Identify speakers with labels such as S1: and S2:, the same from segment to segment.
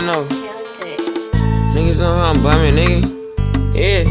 S1: know. Niggas know how I'm bumming, nigga. Yeah.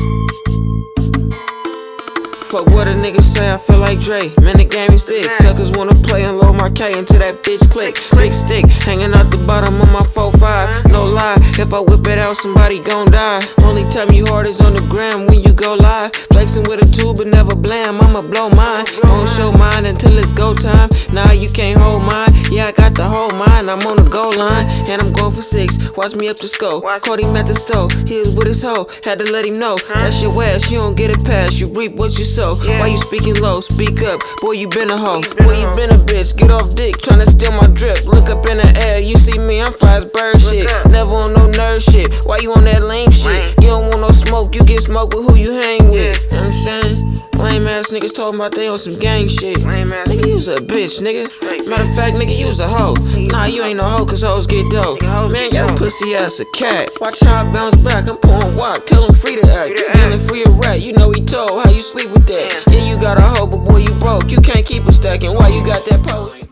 S1: Fuck what a nigga say, I feel like Dre. Man, the game is thick. Suckers wanna play and low my K until that bitch click. Big stick, hanging out the bottom of my 4-5. No lie, if I whip it out, somebody gon' die. Only time you hard is on the gram when you go live. Flexing with a tube but never blam, I'ma blow mine. Won't show mine until it's go time. Nah, you can't hold mine. Yeah, I got the whole mine, I'm on the goal line. And I'm going for 6, watch me up the scope. Caught him at the stove, he was with his hoe. Had to let him know, that's your ass, you don't get it past. You reap what you sow. Why you speaking low? Speak up, boy, you been a hoe. Boy, you been a bitch, get off dick, tryna steal my drip. Look up in the air, you see me, I'm fly as bird shit. Never on no nerd shit, why you on that lame shit? You don't want no smoke, you get smoked with who you hang with. You know what I'm saying? Lame ass niggas talking about they on some gang shit. Nigga, you's a bitch, nigga. Matter of fact, nigga, you's a hoe. Nah, you ain't no hoe, cause hoes get dope. Man, your pussy ass a cat. Watch how I bounce back, I'm pouring walk, tell him free to act. Dealing free a rat, you know he told, how you sleep with that? Yeah, you got a hoe, but boy, you broke, you can't keep a stacking. Why you got that post?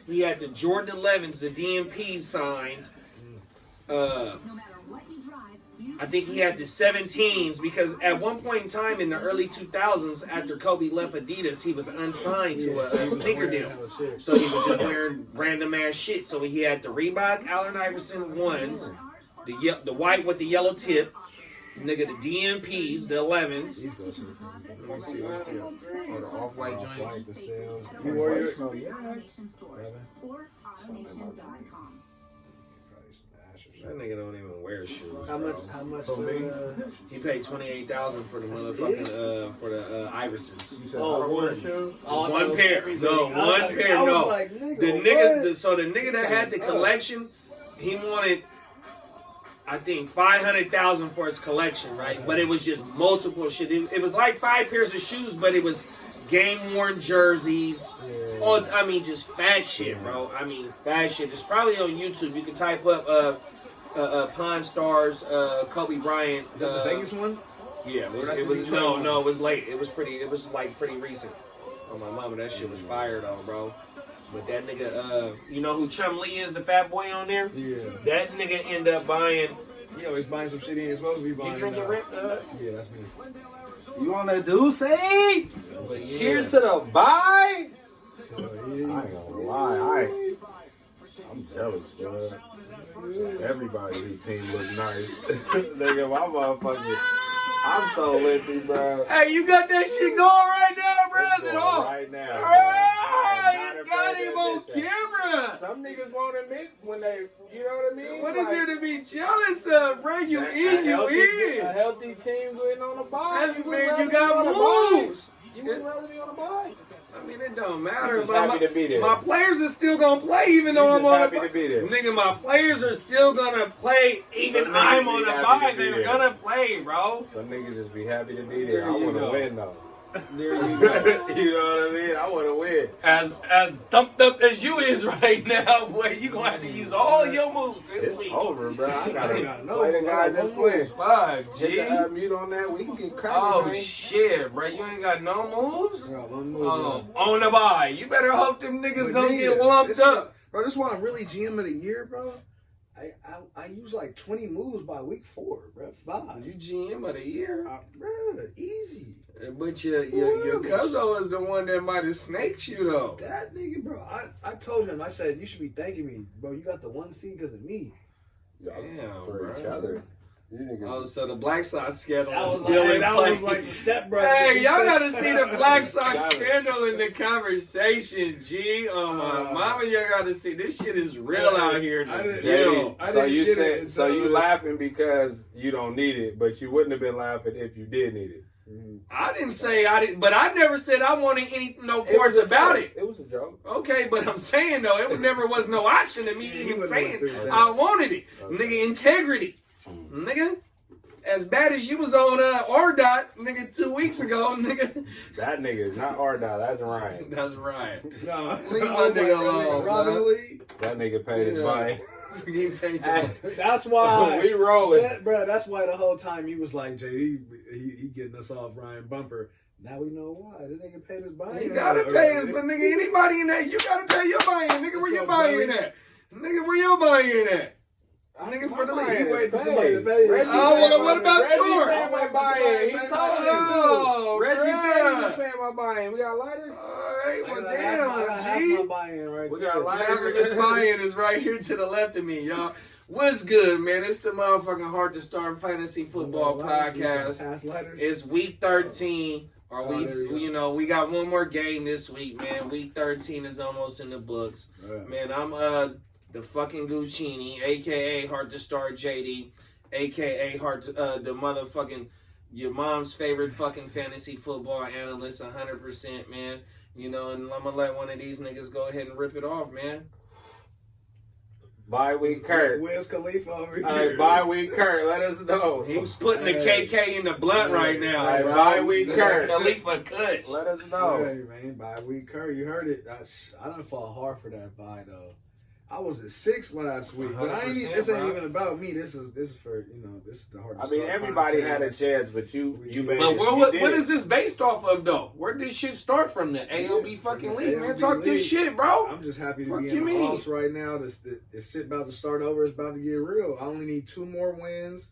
S2: We had the Jordan 11s, the DMP signed. I think he had the 17s because at one point in time in the early 2000s, after Kobe left Adidas, he was unsigned to a sneaker deal. So he was just wearing random ass shit. So he had the Reebok Allen Iverson 1s, the white with the yellow tip, nigga, the DMPs, the 11s. Let me see what's there. Or the off-white joints.
S3: The sales.
S2: You wore your... That nigga don't even wear shoes.
S3: How much?
S2: He paid $28,000 for the motherfucking for the Iversons.
S3: Oh, one shoe.
S2: One pair. No, one pair. No. The nigga. So the nigga that had the collection, he wanted, I think, $500,000 for his collection, right? But it was just multiple shit. It was like 5 pairs of shoes, but it was game-worn jerseys. Oh, I mean, just fat shit, bro. I mean, fat shit. It's probably on YouTube. You can type up Pawn Stars, Kobe Bryant.
S3: Is that the Vegas one?
S2: Yeah, it was no, it was late. It was like pretty recent. Oh my mama, that shit was fire though, bro. But that nigga, you know who Chum Lee is, the fat boy on there?
S3: Yeah.
S2: That nigga end up buying.
S3: He always buying some shit he ain't supposed to be buying.
S2: You drinking rip?
S3: Yeah, that's me.
S4: You on that Deuce? Hey!
S3: Yeah.
S4: Cheers to the bye!
S3: Yeah.
S4: I ain't gonna lie, I'm jealous, bro. Everybody in his team look nice. Nigga, my motherfucker. I'm so lippy, bro.
S2: Hey, you got that shit going right now, bro?
S4: It's going right now.
S2: Hey, you got him on camera.
S4: Some niggas want to admit when they, you know what I mean?
S2: What is there to be jealous of, bro? You in.
S4: A healthy team getting on the bye.
S2: Man, you got moves.
S4: You would rather be on the bye.
S2: I mean, it don't matter.
S4: But happy to be there.
S2: My players are still gonna play even though I'm on
S4: happy
S2: the
S4: to be there.
S2: Nigga, my players are still gonna play even
S4: Some
S2: I'm
S4: niggas
S2: on
S4: be
S2: the
S4: happy
S2: bye.
S4: to be
S2: They're
S4: there.
S2: gonna play, bro.
S4: Some niggas just be happy to be there.
S2: There
S4: I
S2: you
S4: want to
S2: go.
S4: win, though.
S2: There you go.
S4: You know what I mean? I want to win.
S2: As thumped up as you is right now, boy, you gonna have to use all your moves this
S4: It's
S2: week.
S4: over, bro. I gotta
S3: No,
S4: play the guy that's playing.
S2: 5G.
S4: Hit the mute on that. We can get cracking.
S2: Oh
S4: man.
S2: shit, bro! You ain't got no moves.
S3: Bro, one move,
S2: On the bye. You better hope them niggas
S3: But
S2: don't
S3: nigga,
S2: get lumped up.
S3: Bro, this is why I'm really GM of the year, bro. I use like 20 moves by week 4, bro. 5.
S2: You GM of the year.
S3: Bro, easy.
S2: But your cousin is the one that might have snaked you though.
S3: That nigga, bro. I told him, I said, you should be thanking me, bro. You got the 1 seed because of me.
S2: Damn,
S4: For
S2: bro.
S4: each other. You niggas-
S2: Oh, so the Black Sox scandal
S3: That
S2: is
S3: was
S2: still in
S3: that
S2: play.
S3: was like the stepbrother.
S2: Hey, y'all gotta see the Black Sox scandal in the conversation, G. Oh my mama, y'all gotta see this shit is real out here. In the jail.
S4: So you said, so you laughing because you don't need it, but you wouldn't have been laughing if you did need it.
S2: I didn't say I didn't, but I never said I wanted no parts about it.
S4: It was a joke.
S2: Okay, but I'm saying though, it never was no option to me even saying I wanted it. Nigga, integrity. Nigga, as bad as you was on RDOT, nigga, 2 weeks ago, nigga.
S4: That nigga is not Arda, that's Ryan.
S2: That's right.
S3: No,
S2: Leave my nigga alone,
S3: Robbing the
S2: bro.
S3: league.
S4: That nigga paid his money.
S2: He paid you.
S3: That's why
S4: We rolling.
S3: bro. That's why the whole time he was like, JD, he getting us off Ryan Bumper. Now we know why. This nigga paid his buy-in.
S2: You gotta pay it, but nigga, anybody in that, you gotta pay your buy-in. Nigga, where your buy-in at? Nigga, where your buy-in at? Nigga for the
S3: He
S2: league.
S3: waiting for somebody to pay.
S2: Oh, well, what about yours?
S4: Reggie paid my buy-in. He told
S2: Oh,
S4: you. Reggie said he
S2: bruh.
S4: was paying my buy-in. We got a lighter?
S2: Alright,
S3: I
S2: well,
S3: got half
S2: damn,
S3: my
S2: G.
S3: buy-in right
S4: We
S3: there.
S4: got a lighter.
S2: Africa's buy-in is right here to the left of me, y'all. What's good, man? It's the motherfucking Heart to Start Fantasy Football Podcast.
S3: Pass lighters.
S2: It's week 13. Or
S3: Oh,
S2: we,
S3: there we go.
S2: you know, we got one more game this week, man. Week 13 is almost in the books. Man, I'm the fucking Guchinni, aka Heart2Start Jd, aka the motherfucking your mom's favorite fucking fantasy football analyst, 100%, man. You know, and I'm gonna let one of these niggas go ahead and rip it off, man.
S4: Bye week Kurt.
S3: Wiz Khalifa over here.
S4: Hey, bye week Kurt. Let us know.
S2: He was putting the KK in the blunt right now.
S4: Hey,
S2: bro.
S4: bye week Kurt.
S2: Khalifa Kush.
S4: Let us know.
S3: Hey, man, bye week Kurt. You heard it. I done fought hard for that bye though. I was at 6 last week, but I ain't.
S2: 100%,
S3: This ain't
S2: bro.
S3: even about me. This is for this is the hard.
S4: I mean, everybody had a chance, but you made
S2: But
S4: it.
S2: what is this based off of, though? Where did this shit start from? The ALB fucking league, man.
S3: ALB
S2: Talk this
S3: league.
S2: shit, bro.
S3: I'm just happy to
S2: Fuck
S3: be
S2: you
S3: in the
S2: mean?
S3: offs right now. This shit about to start over. It's about to get real. I only need 2 more wins.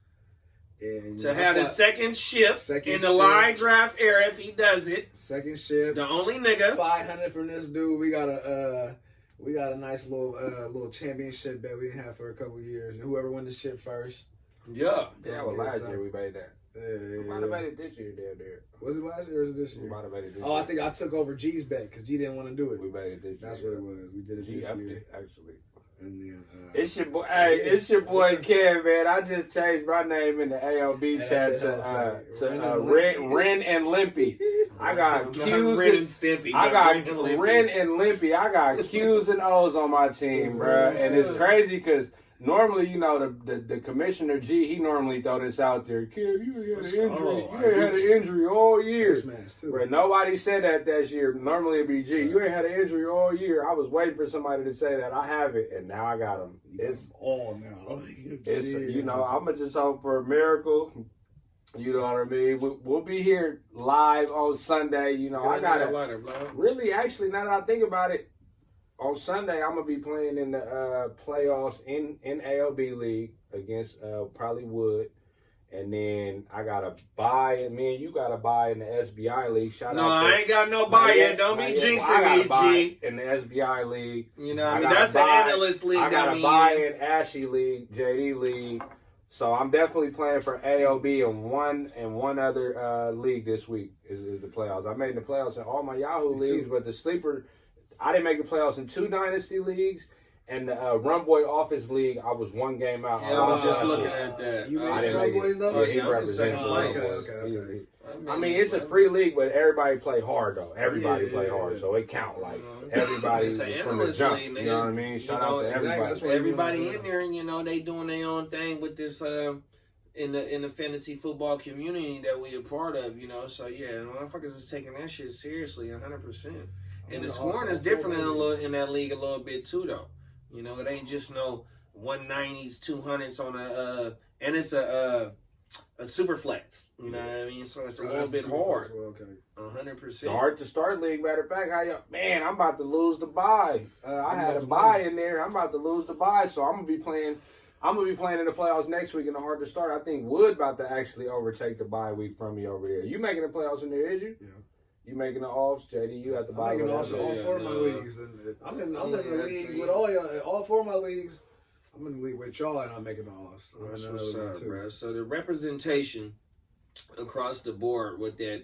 S3: And
S2: To have the second ship
S3: Second
S2: in the
S3: ship.
S2: live draft era, if he does it,
S3: second ship.
S2: the only nigga.
S3: 500 from this dude. We got a nice little championship bet we didn't have for a couple years. And whoever won the ship first.
S2: Yeah.
S4: Yeah, well, last year we made that.
S3: Yeah.
S4: We might have made it this year, there.
S3: Was it last year or was it this
S4: We
S3: year?
S4: might have made it this
S3: Oh, I
S4: year.
S3: think I took over G's bet because G didn't want to do it.
S4: We made it this year.
S3: That's what it was. We did it
S4: G
S3: this
S4: upped
S3: year.
S4: it, actually.
S3: And then,
S4: It's your boy. Hey, it's your boy Ken, man. I just changed my name in the ALB
S3: Hey,
S4: chat
S3: that shit
S4: to Ren and Limpy. I got Q's
S2: Ren and
S4: and
S2: Stimpy.
S4: I got
S2: Ren and Limpy.
S4: Ren and Limpy. I got Q's and O's on my team, bro. And it's crazy because normally, you know, the commissioner G, he normally throw this out there. Kid, you ain't had an injury. You ain't had an injury all year.
S3: Smash too.
S4: Bro, nobody said that this year. Normally it'd be G. You ain't had an injury all year. I was waiting for somebody to say that. I have it, and now I got him. It's
S3: all now.
S4: it's you know, I'ma just hope for a miracle. You know what I mean? We'll be here live on Sunday. You know, I got it. Really, actually, now that I think about it, on Sunday I'm gonna be playing in the playoffs in ALB league against probably Wood. And then I got a buy, and me and you got a buy in the SBI league. Shout
S2: No,
S4: out to
S2: I ain't got no buy yet. Don't be jinxing me, G.
S4: in the SBI league.
S2: You know, I mean, that's the analyst league.
S4: I got
S2: that
S4: a
S2: we
S4: buy
S2: in.
S4: in Ashy League, JD League. So I'm definitely playing for AOB and one other league this week is the playoffs. I made the playoffs in all my Yahoo leagues, but the sleeper, I didn't make the playoffs in 2 dynasty leagues. And the Run Boy Office League, I was 1 game out.
S2: Yeah, I was just looking at that.
S3: You
S4: I
S3: made
S4: didn't
S3: Run
S4: make
S3: Boys
S4: it.
S3: though?
S4: He
S2: Yeah, I'm just saying.
S4: represented.
S3: Okay.
S4: I mean, it's a free league, but everybody play hard though. Everybody play hard, so it count like everybody
S2: It's an
S4: from the
S2: analyst
S4: jump.
S2: league,
S4: You know what I mean? Shout out to
S3: exactly,
S4: everybody.
S3: that's what-
S2: Everybody in there, you know, they doing their own thing with this in the fantasy football community that we a part of, you know. So yeah, motherfuckers is taking that shit seriously, 100%. And the scoring is different in that league a little bit too, though. You know, it ain't just no 190s, 200s on and it's a super flex. You know what I mean? So it's a little bit hard.
S3: Okay.
S2: 100%.
S4: The Heart2Start league. Matter of fact, man, I'm about to lose the bye. I had a bye in there. I'm about to lose the bye, so I'm gonna be playing in the playoffs next week in the Heart2Start. I think Wood about to actually overtake the bye week from me over there. You making the playoffs in there? Is you?
S3: Yeah.
S4: You making the offs, JD? You at the bye?
S3: I'm making all 4 of my leagues. I'm in the league with all 4 of my leagues. I'm in the league with y'all, and I'm making the offs.
S2: That's what's up, bro. So the representation across the board with that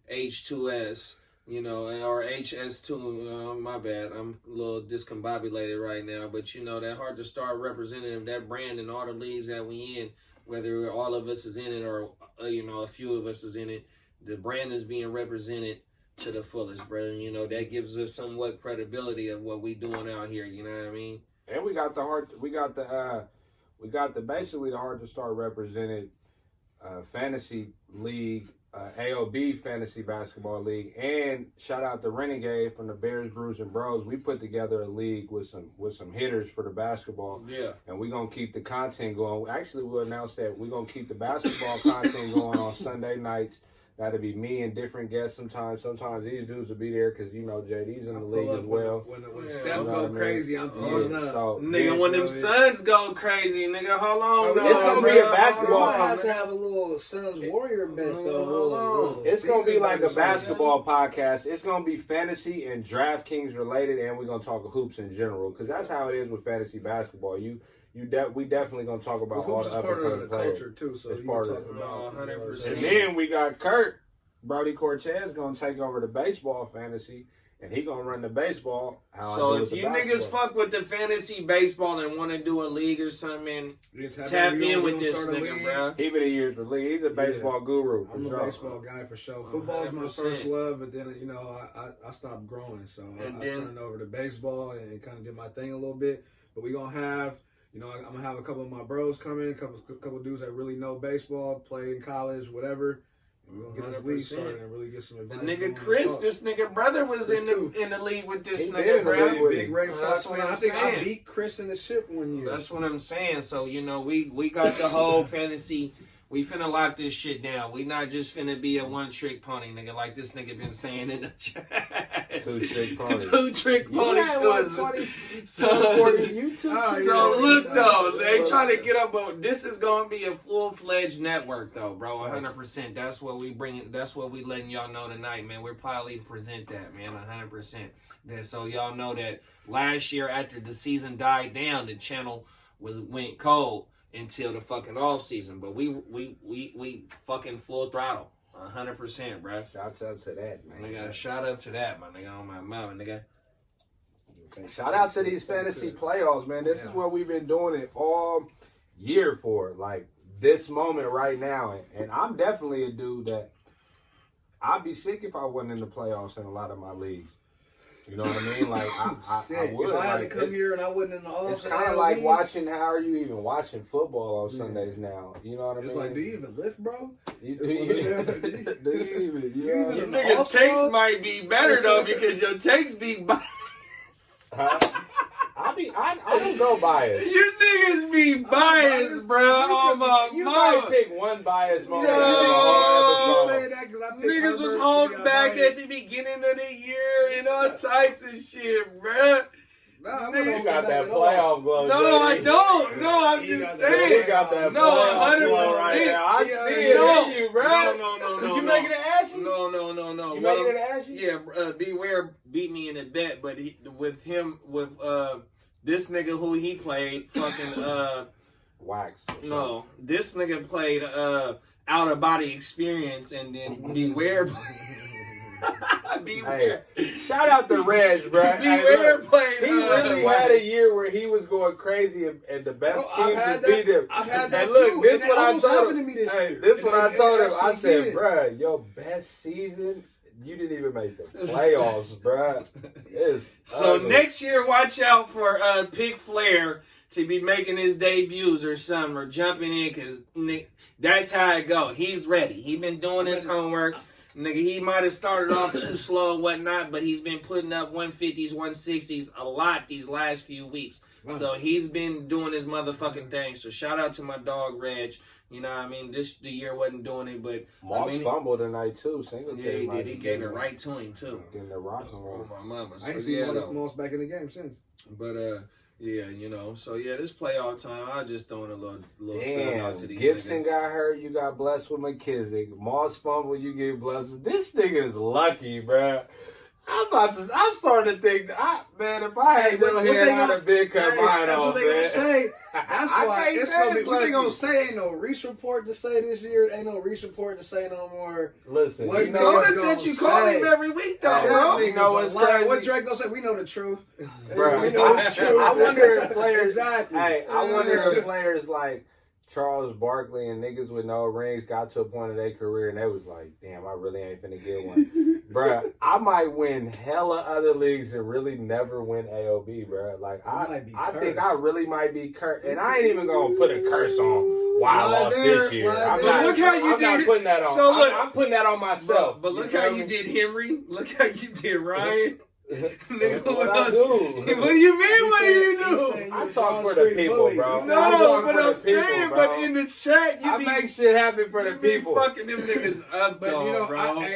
S2: H2S, you know, or HS2, my bad. I'm a little discombobulated right now, but you know, that Heart2Start representative, that brand in all the leagues that we in, whether all of us is in it or, you know, a few of us is in it, the brand is being represented to the fullest, bro. You know, that gives us somewhat credibility of what we doing out here, you know what I mean?
S4: And we got basically the Heart2Start represented fantasy league, AOB fantasy basketball league, and shout out to Renegade from the Bears, Brews and Bros. We put together a league with some hitters for the basketball.
S2: Yeah.
S4: And we're gonna keep the content going. Actually, we'll announce that we're gonna keep the basketball content going on Sunday nights. That'll be me and different guests sometimes. Sometimes these dudes will be there because, you know, JD's in the league as well.
S3: When Steph go crazy, I'm pulling up.
S4: So,
S2: Nigga, when them Suns go crazy, nigga, hold on.
S4: It's going to be a basketball.
S3: I have to have a little Suns Warrior bet, though.
S4: It's going to be like a basketball podcast. It's going to be fantasy and DraftKings related, and we're going to talk hoops in general because that's how it is with fantasy basketball. We definitely gonna talk about all the up and coming players.
S3: Culture too, so
S4: it's
S3: you
S4: part
S3: talk
S4: of it.
S3: about
S2: 100%.
S4: And then we got Brodie Cortez gonna take over the baseball fantasy, and he gonna run the baseball.
S2: So if you niggas fuck with the fantasy baseball and want to do a league or something, tap in with this nigga, bro.
S4: He been a years for league. He's a baseball guru for
S3: I'm
S4: sure.
S3: a baseball guy for sure. Football's my first love, but then I stopped growing, so I turned over to baseball and kind of did my thing a little bit. But we gonna have. I'm going to have a couple of my bros come in, a couple dudes that really know baseball, played in college, whatever. And we're going to get this league started and really get some advice.
S2: The nigga Chris, this nigga brother was in the league with this nigga, bro.
S3: Big Red Sox fan. I think I beat Chris in the ship one year.
S2: That's what I'm saying. So, we got the whole fantasy. We finna lock this shit down. We not just finna be a one-trick pony, nigga, like this nigga been saying in the chat.
S4: Two-trick pony.
S2: Two-trick pony to us.
S4: So
S2: look, though, they trying to get up, but this is going to be a full-fledged network, though, bro, 100%. That's what we bringing. That's what we letting y'all know tonight, man. We're proudly present that, man, 100%. So y'all know that last year after the season died down, the channel went cold. Until the fucking off season, but we fucking full throttle, 100%, bro.
S4: Shouts up to that, man.
S2: Nigga, shout out to that, my nigga, on my mama, nigga.
S4: Shout out to these fantasy playoffs, man. This is what we've been doing it all year for, like this moment right now, and I'm definitely a dude that I'd be sick if I wasn't in the playoffs in a lot of my leagues. You know what I mean? Like, I would.
S3: If I had to come here and I wasn't in the offs,
S4: it's kind of like watching. How are you even watching football on Sundays now? You know what I mean?
S3: It's like, do you even lift, bro?
S4: Do you even?
S2: Your niggas' takes might be better though because your takes be biased.
S4: I don't go biased.
S2: You niggas be biased, bro. On my
S4: you
S2: mama.
S4: might pick one biased moment.
S2: Niggas was holding back at the beginning of the year and all types of shit, bro.
S4: You got that playoff glow.
S2: No, I don't. No, I'm just saying.
S4: You got that playoff glow right now. I see it in you, bro.
S2: No.
S4: Did you make it an ashy?
S2: No.
S4: You make it an ashy?
S2: Yeah, Beware beat me in a bet, but with this nigga who he played, fucking
S4: Wax.
S2: No, this nigga played out of body experience, and then Beware. Beware.
S4: Hey, shout out to Reg, bro.
S2: Beware played.
S4: He really had a year where he was going crazy, and the best teams to beat him.
S3: I've had that
S4: and look,
S3: too.
S4: this what I told him.
S3: This
S4: what I told him. I said, bro, your best season. You didn't even make the playoffs, bro.
S2: So next year, watch out for Pick Flair to be making his debuts or something, or jumping in, because that's how it go. He's ready. He been doing his homework. Nigga, he might have started off too slow and whatnot, but he's been putting up 150s, 160s a lot these last few weeks. Wow. So he's been doing his motherfucking thing. So shout out to my dog, Reg. You know what I mean? The year wasn't doing it, but...
S4: Moss fumbled tonight, too.
S2: Yeah, he did. He gave it right to him, too.
S4: In the rock and roll.
S2: Oh, my mama. So,
S3: I ain't seen Moss back in the game since.
S2: But, yeah, so, this playoff time, I just throwing a little send out to these
S4: Gibson
S2: niggas.
S4: got hurt, you got blessed with McKissick. Moss fumbled, you get blessed with... This nigga is lucky, bruh. I'm starting to think, man, if I had your hair, I'd have been cut mine
S3: That's
S4: off,
S3: what they gonna say. That's why it's gonna be. What they gonna say? Ain't no Reese report to say this year. Ain't no Reese report to say no more.
S4: Listen,
S2: you know that you call him every week, though, bro.
S3: You know what's crazy? What Drake gonna say? We know the truth,
S4: bro.
S3: We know the truth.
S4: I wonder if players.
S3: Exactly.
S4: Hey, I wonder if players like Charles Barkley and niggas with no rings got to a point of their career and they was like, damn, I really ain't finna get one. Bruh, I might win hella other leagues and really never win AOB, bruh. Like, I think I really might be cursed. And I ain't even gonna put a curse on why I lost this year. I'm not putting that on.
S2: So look,
S4: I'm putting that on myself.
S2: But look how you did Henry. Look how you did Ryan. Nigga,
S4: what I do?
S2: What do you mean? What do you do?
S4: I talk for the people, bro.
S2: No, but I'm saying, but in the chat,
S4: I make shit happen for the people.
S2: Fucking them niggas up,
S3: but you know,
S2: bro.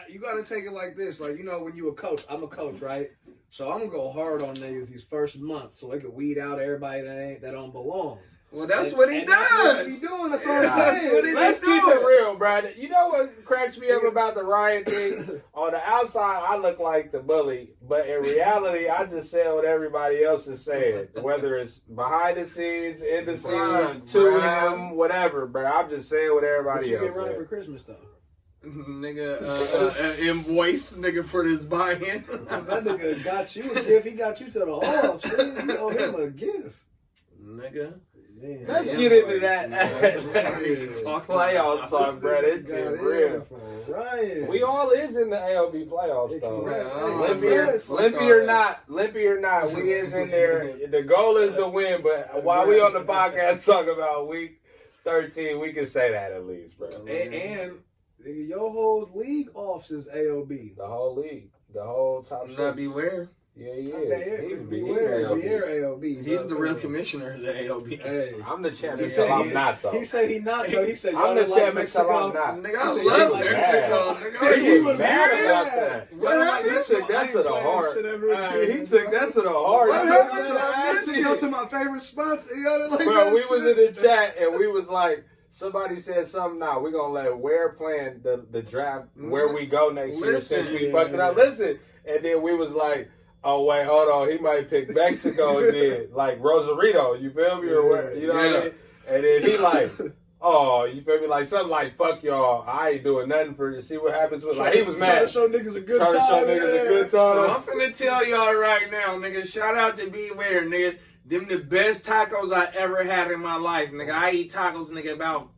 S3: You gotta take it like this. Like, you know, when you a coach, I'm a coach, right? So I'm gonna go hard on niggas these first months so they can weed out everybody that don't belong.
S2: Well, that's what he does.
S3: That's what he doing. That's what I'm saying.
S4: Let's keep it real, bro. You know what cracks me up about the Ryan thing? On the outside, I look like the bully, but in reality, I just say what everybody else is saying. Whether it's behind the scenes, in the scenes, to him, whatever, bro. I'm just saying what everybody else.
S3: What you get Ryan for Christmas though?
S2: Nigga, an invoice, nigga, for this buy-in.
S3: Cause that nigga got you a gift. He got you to the off. So you owe him a gift,
S2: nigga.
S3: Man,
S4: let's get into that playoff talk, bro. This shit real.
S3: Ryan.
S4: We all is in the ALB playoffs, though. Limpy or not, we is in there. The goal is to win, but while we on the podcast talk about week 13, we can say that at least, bro.
S3: And your whole league offs is AOB.
S4: The whole league. The whole top six.
S2: Not beware.
S4: Yeah, he is.
S3: Beware AOB.
S2: He's the real commissioner of the AOB.
S3: Hey.
S4: I'm the champion, so I'm not, though.
S3: He said he not, though. He said,
S4: I'm the champion, so I'm not.
S2: Nigga, I love Mexico.
S4: He was mad about that.
S3: He
S4: took that to the heart. He took that to the heart.
S3: What happened to go to my favorite spots? Bro,
S4: we was in the chat, and we was like, somebody said something. Now we're gonna let Ware plan the draft where we go next year since we fucked it up. Listen, and then we was like, oh wait, hold on, he might pick Mexico then, like Rosarito. You feel me? Or what? You know what I mean? And then he like, oh, you feel me? Like something like, fuck y'all, I ain't doing nothing for you. See what happens with like he was mad.
S3: Trying to show niggas a good time.
S2: So I'm finna tell y'all right now, nigga. Shout out to Beware, nigga. Them the best tacos I ever had in my life, nigga. I eat tacos, nigga,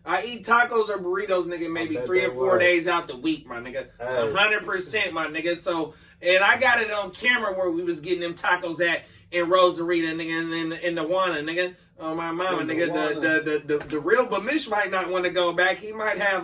S2: I eat tacos or burritos, nigga, maybe 3 or 4 days out the week, my nigga. 100%, my nigga. So, and I got it on camera where we was getting them tacos at in Rosarita, nigga, in the Wana, nigga. Oh, my mama, nigga. The real Bamish might not want to go back. He might have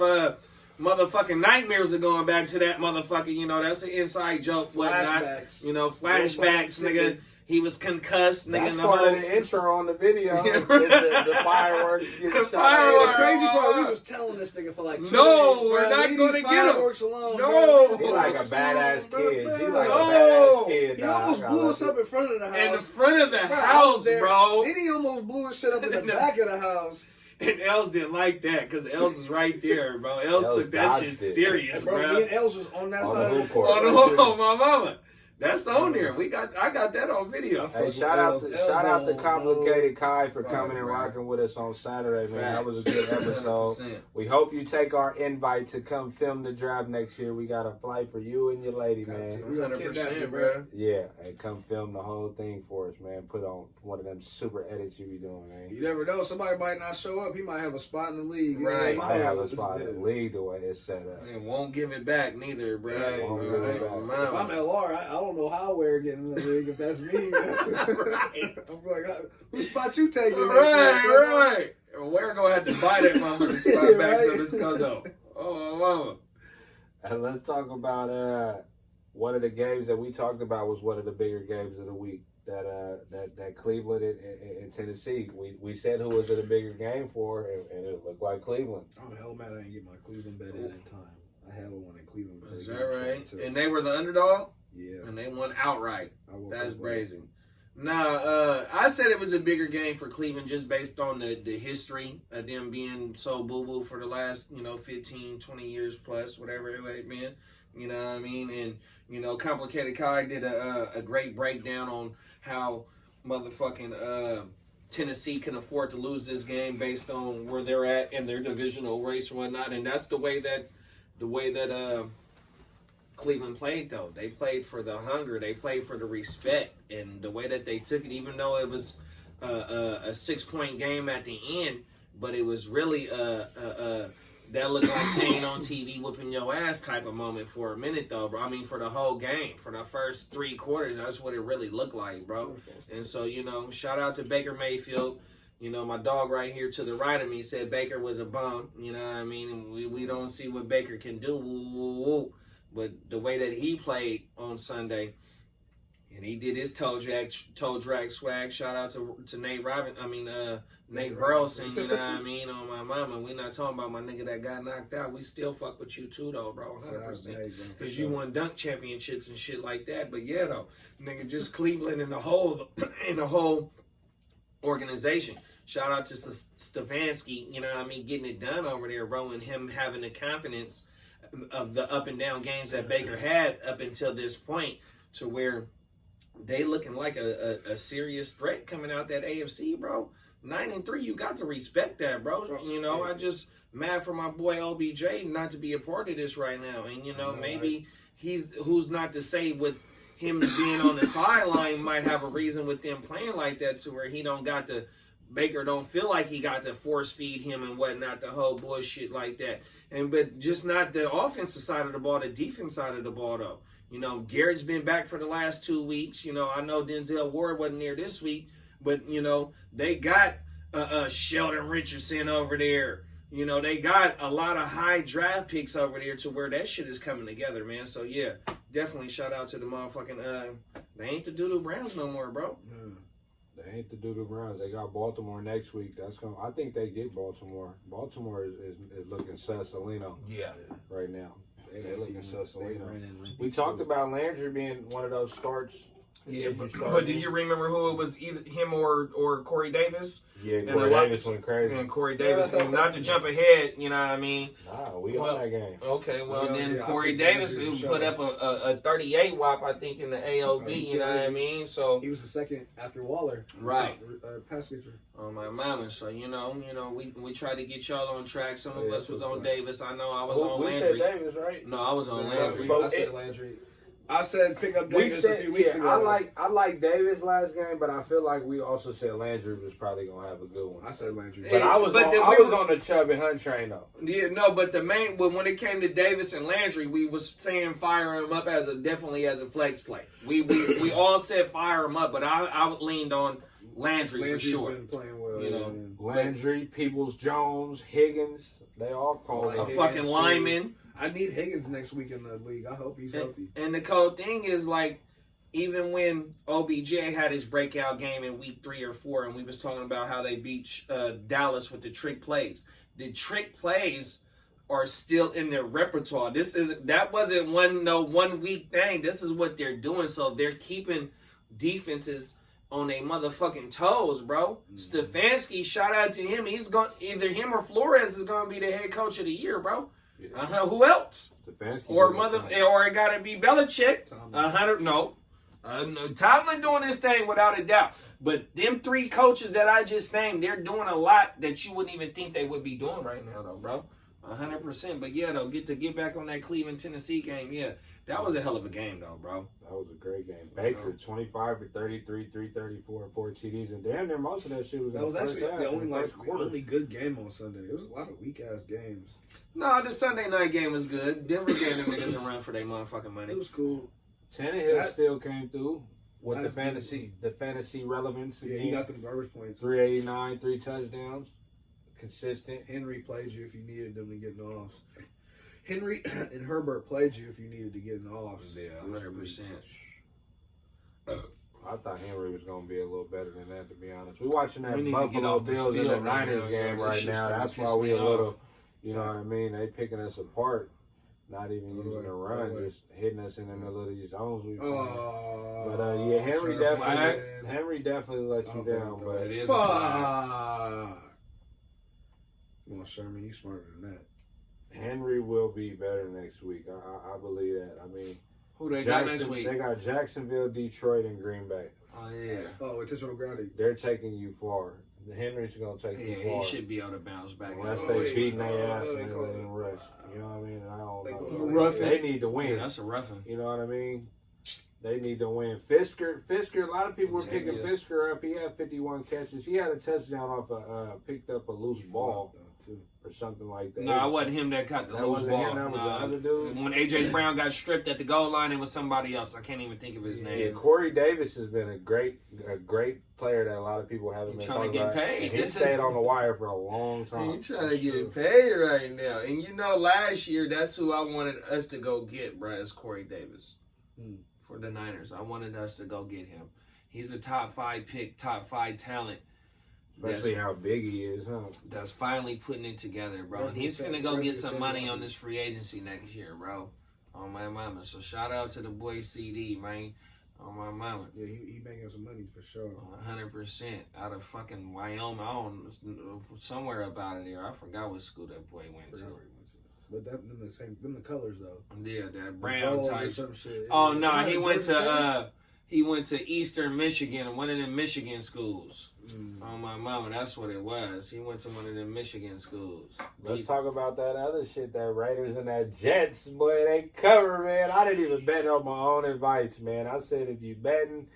S2: motherfucking nightmares of going back to that motherfucker. You know, that's an inside joke.
S3: Flashbacks.
S2: You know, flashbacks, nigga. He was concussed, nigga.
S4: That's part of the intro on the video. the fireworks.
S3: The crazy part, we was telling this nigga for like 2 days.
S2: No, we're not going to get him.
S3: Alone,
S2: no.
S3: He
S4: like a badass kid. He like a badass kid.
S3: He almost blew us up in front of the house.
S2: In the front of the house, bro.
S3: Then he almost blew his shit up in the back of the house.
S2: And Els didn't like that because Els is right there, bro. Els took that shit serious, bro.
S3: Me and Els was on that side of the court.
S2: Oh, my mama. That's on there. I got that on video.
S4: Hey, shout out to Complicated Kai for coming and rocking with us on Saturday, man. That was a good episode. 100%. We hope you take our invite to come film the draft next year. We got a flight for you and your lady, man.
S2: 100%, bro.
S4: Yeah, and come film the whole thing for us, man. Put on one of them super edits you be doing, man.
S3: You never know. Somebody might not show up. He might have a spot in the league.
S2: Right.
S4: Might have a spot in the league the way it's set up.
S2: And won't give it back neither, bro.
S3: If I'm LR, I don't know how we're getting in the league if that's me.
S2: Right.
S3: I'm like, whose spot you taking?
S2: Right. We're going to have to buy that motherfucking spot back from this cuzzo. Oh, mama.
S4: And let's talk about one of the games that we talked about was one of the bigger games of the week. That Cleveland and Tennessee. We said who was it a bigger game for, and it looked like Cleveland.
S3: I'm hell mad I didn't get my Cleveland bet in time. I hella wanted Cleveland bet.
S2: Is that right? And they were the underdog?
S3: Yeah.
S2: And they won outright. That's crazy. Nah, I said it was a bigger game for Cleveland just based on the history of them being so boo-boo for the last, 15, 20 years plus, whatever it may have been. You know what I mean? And, Complicated Kai did a great breakdown on how motherfucking Tennessee can afford to lose this game based on where they're at in their divisional race and whatnot. And that's the way that Cleveland played, though. They played for the hunger. They played for the respect. And the way that they took it, even though it was a 6-point game at the end, but it was really that looked like Kane on TV whooping your ass type of moment for a minute, though, bro. I mean, for the whole game. For the first 3 quarters, that's what it really looked like, bro. And so, shout out to Baker Mayfield. My dog right here to the right of me said Baker was a bum. You know what I mean? And we don't see what Baker can do. Woo, woo, woo. But the way that he played on Sunday, And he did his toe drag swag. Shout out to Nate Burleson, you know what I mean, on my mama. We not talking about my nigga that got knocked out. We still fuck with you too, though, bro, 100%. Because you won dunk championships and shit like that. But yeah, though, nigga, just Cleveland in the whole organization. Shout out to Stefanski, you know what I mean, getting it done over there, bro, and him having the confidence of the up and down games that Baker had up until this point, to where they looking like a serious threat coming out that AFC, bro. 9-3, you got to respect that, bro. You know, I just mad for my boy OBJ not to be a part of this right now. And, you know, maybe who's not to say with him being on the sideline might have a reason with them playing like that, to where he don't got to, Baker don't feel like he got to force feed him and whatnot, the whole bullshit like that. But just not the offensive side of the ball, the defense side of the ball, though. You know, Garrett's been back for the last 2 weeks. You know, I know Denzel Ward wasn't there this week, but, you know, they got Sheldon Richardson over there. You know, they got a lot of high draft picks over there, to where that shit is coming together, man. So, yeah, definitely shout out to the motherfucking, they ain't the Doodoo Browns no more, bro.
S4: Yeah. They ain't the Doodoo Browns. They got Baltimore next week. I think they get Baltimore. Baltimore is looking Sassolino right now. They looking Sassolino. We talked about Landry being one of those starts.
S2: Yeah, but do you remember who it was, either him or Corey Davis?
S4: Yeah, Corey Davis went crazy.
S2: And Corey Davis, not to jump ahead, you know what I mean?
S4: Nah, we on that game.
S2: Okay, well, then Corey Davis put up a 38 WAP, I think, in the AOB, you know what I mean? So
S3: he was the second after Waller.
S2: Right.
S3: Pass catcher.
S2: On my mama. So, you know, we tried to get y'all on track. Some of us was on Davis. I know I was on Landry.
S4: We said Davis, right?
S2: No, I was on Landry.
S3: I said Landry. I said pick up Davis a few weeks ago.
S4: I like Davis last game, but I feel like we also said Landry was probably gonna have a good one.
S3: I said Landry,
S4: but I was on the Chubb and Hunt train though.
S2: Yeah, no, but when it came to Davis and Landry, we was saying fire him up definitely as a flex play. We all said fire him up, but I leaned on Landry for sure.
S3: Been playing well,
S2: you know,
S4: Landry, Peoples-Jones, Higgins, they all call
S2: a fucking lineman.
S3: I need Higgins next week in the league. I hope he's healthy.
S2: And the cool thing is, like, even when OBJ had his breakout game in week 3 or 4, and we was talking about how they beat Dallas with the trick plays. The trick plays are still in their repertoire. That wasn't one week thing. This is what they're doing. So they're keeping defenses on their motherfucking toes, bro. Stefanski, shout out to him. He's going, either him or Flores is going to be the head coach of the year, bro. Who else? Or it gotta be Belichick. Tomlin doing this thing without a doubt. But them 3 coaches that I just named, they're doing a lot that you wouldn't even think they would be doing right now, though, bro. 100%. But yeah, though, get back on that Cleveland Tennessee game. Yeah, that was a hell of a game, though, bro.
S4: That was a great game. Baker 25 for 33, 334, 4 TDs, and damn near most of that shit was.
S3: That was actually the only good game on Sunday. It was a lot of weak ass games.
S2: No, the Sunday night game was good. Denver gave them niggas a run for their motherfucking money.
S3: It was cool.
S4: Tannehill still came through with the fantasy relevance.
S3: Yeah, he got them garbage points.
S4: 389, 3 touchdowns. Consistent.
S3: Henry played you if you needed them to get in the offs. Henry and Herbert played you if you needed to get in the offs.
S2: Yeah, 100%.
S4: I thought Henry was going to be a little better than that, to be honest. We're watching that Buffalo Bills and the Niners game right now. That's why we a little, you know what I mean? They picking us apart. Not even using a run, just hitting us in the middle of these zones. But yeah, Henry definitely let you down. But it is.
S3: Fuck. Come on, Sherman, you smarter than that.
S4: Henry will be better next week. I believe that. I mean,
S2: who they got next week?
S4: They got Jacksonville, Detroit, and Green Bay.
S2: Oh yeah.
S3: Oh, intentional grounding.
S4: They're taking you far. Henry's gonna take you far.
S2: He should be able to bounce back.
S4: Unless they beating their ass and they rush. You know what I mean? I don't know. They need to win.
S2: Yeah, that's a roughing.
S4: You know what I mean? They need to win. Fisker. A lot of people were picking Fisker up. He had 51 catches. He had a touchdown off picked up a loose ball or something like that.
S2: No, it wasn't him that caught the loose ball.
S4: That was the other dude.
S2: When A.J. Brown got stripped at the goal line, it was somebody else. I can't even think of his name.
S4: Yeah, Corey Davis has been a great player that a lot of people haven't been
S2: trying to get paid.
S4: He stayed on the wire for a long time.
S2: He's trying to get paid right now. And you know, last year, that's who I wanted us to go get, bro, is Corey Davis. for the Niners. I wanted us to go get him. He's a top 5 pick, top 5 talent.
S4: Especially how big he is, huh?
S2: That's finally putting it together, bro. And he's finna go get some money on this free agency next year, bro. On my mama. So shout out to the boy CD, man. On my mama.
S3: Yeah, he making some money for sure.
S2: 100% out of fucking Wyoming. I don't somewhere about it there. I forgot what school that boy went to.
S3: But them the colors though.
S2: Yeah, that brown type.
S3: Some shit.
S2: Oh no, he went to Eastern Michigan, one of them Michigan schools. On my mama, that's what it was. He went to one of them Michigan schools.
S4: Let's talk about that other shit, that Raiders and that Jets, boy, they cover, man. I didn't even bet on my own advice, man. I said if you betting,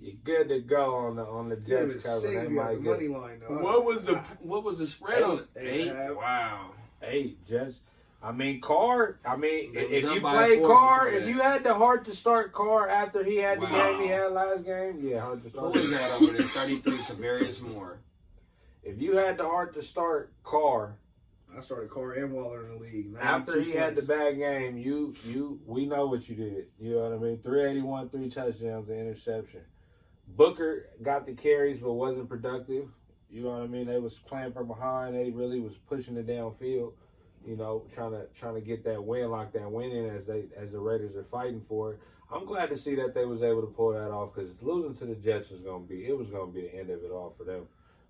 S4: you're good to go on the Jets cover. They might get
S3: money line though.
S2: What was the spread on it?
S3: 8.
S2: Wow.
S4: 8, Jets. I mean, Carr. I mean, if you
S2: by
S4: play
S2: 4
S4: Carr,
S2: before
S4: if
S2: that.
S4: you had the heart to start Carr after he had the game he had last game, yeah, heart to
S2: Who
S4: start.
S2: is that over there? 33 Tavarius Moore.
S4: If you had the heart to start Carr
S3: I started Corey and Waller in the league.
S4: after he had the
S3: points.
S4: bad game, we know what you did. You know what I mean? 381, 3 touchdowns, an interception. Booker got the carries but wasn't productive. You know what I mean? They was playing from behind. They really was pushing it downfield. You know, trying to get that win, lock that win in as the Raiders are fighting for it. I'm glad to see that they was able to pull that off because losing to the Jets was gonna be the end of it all for them,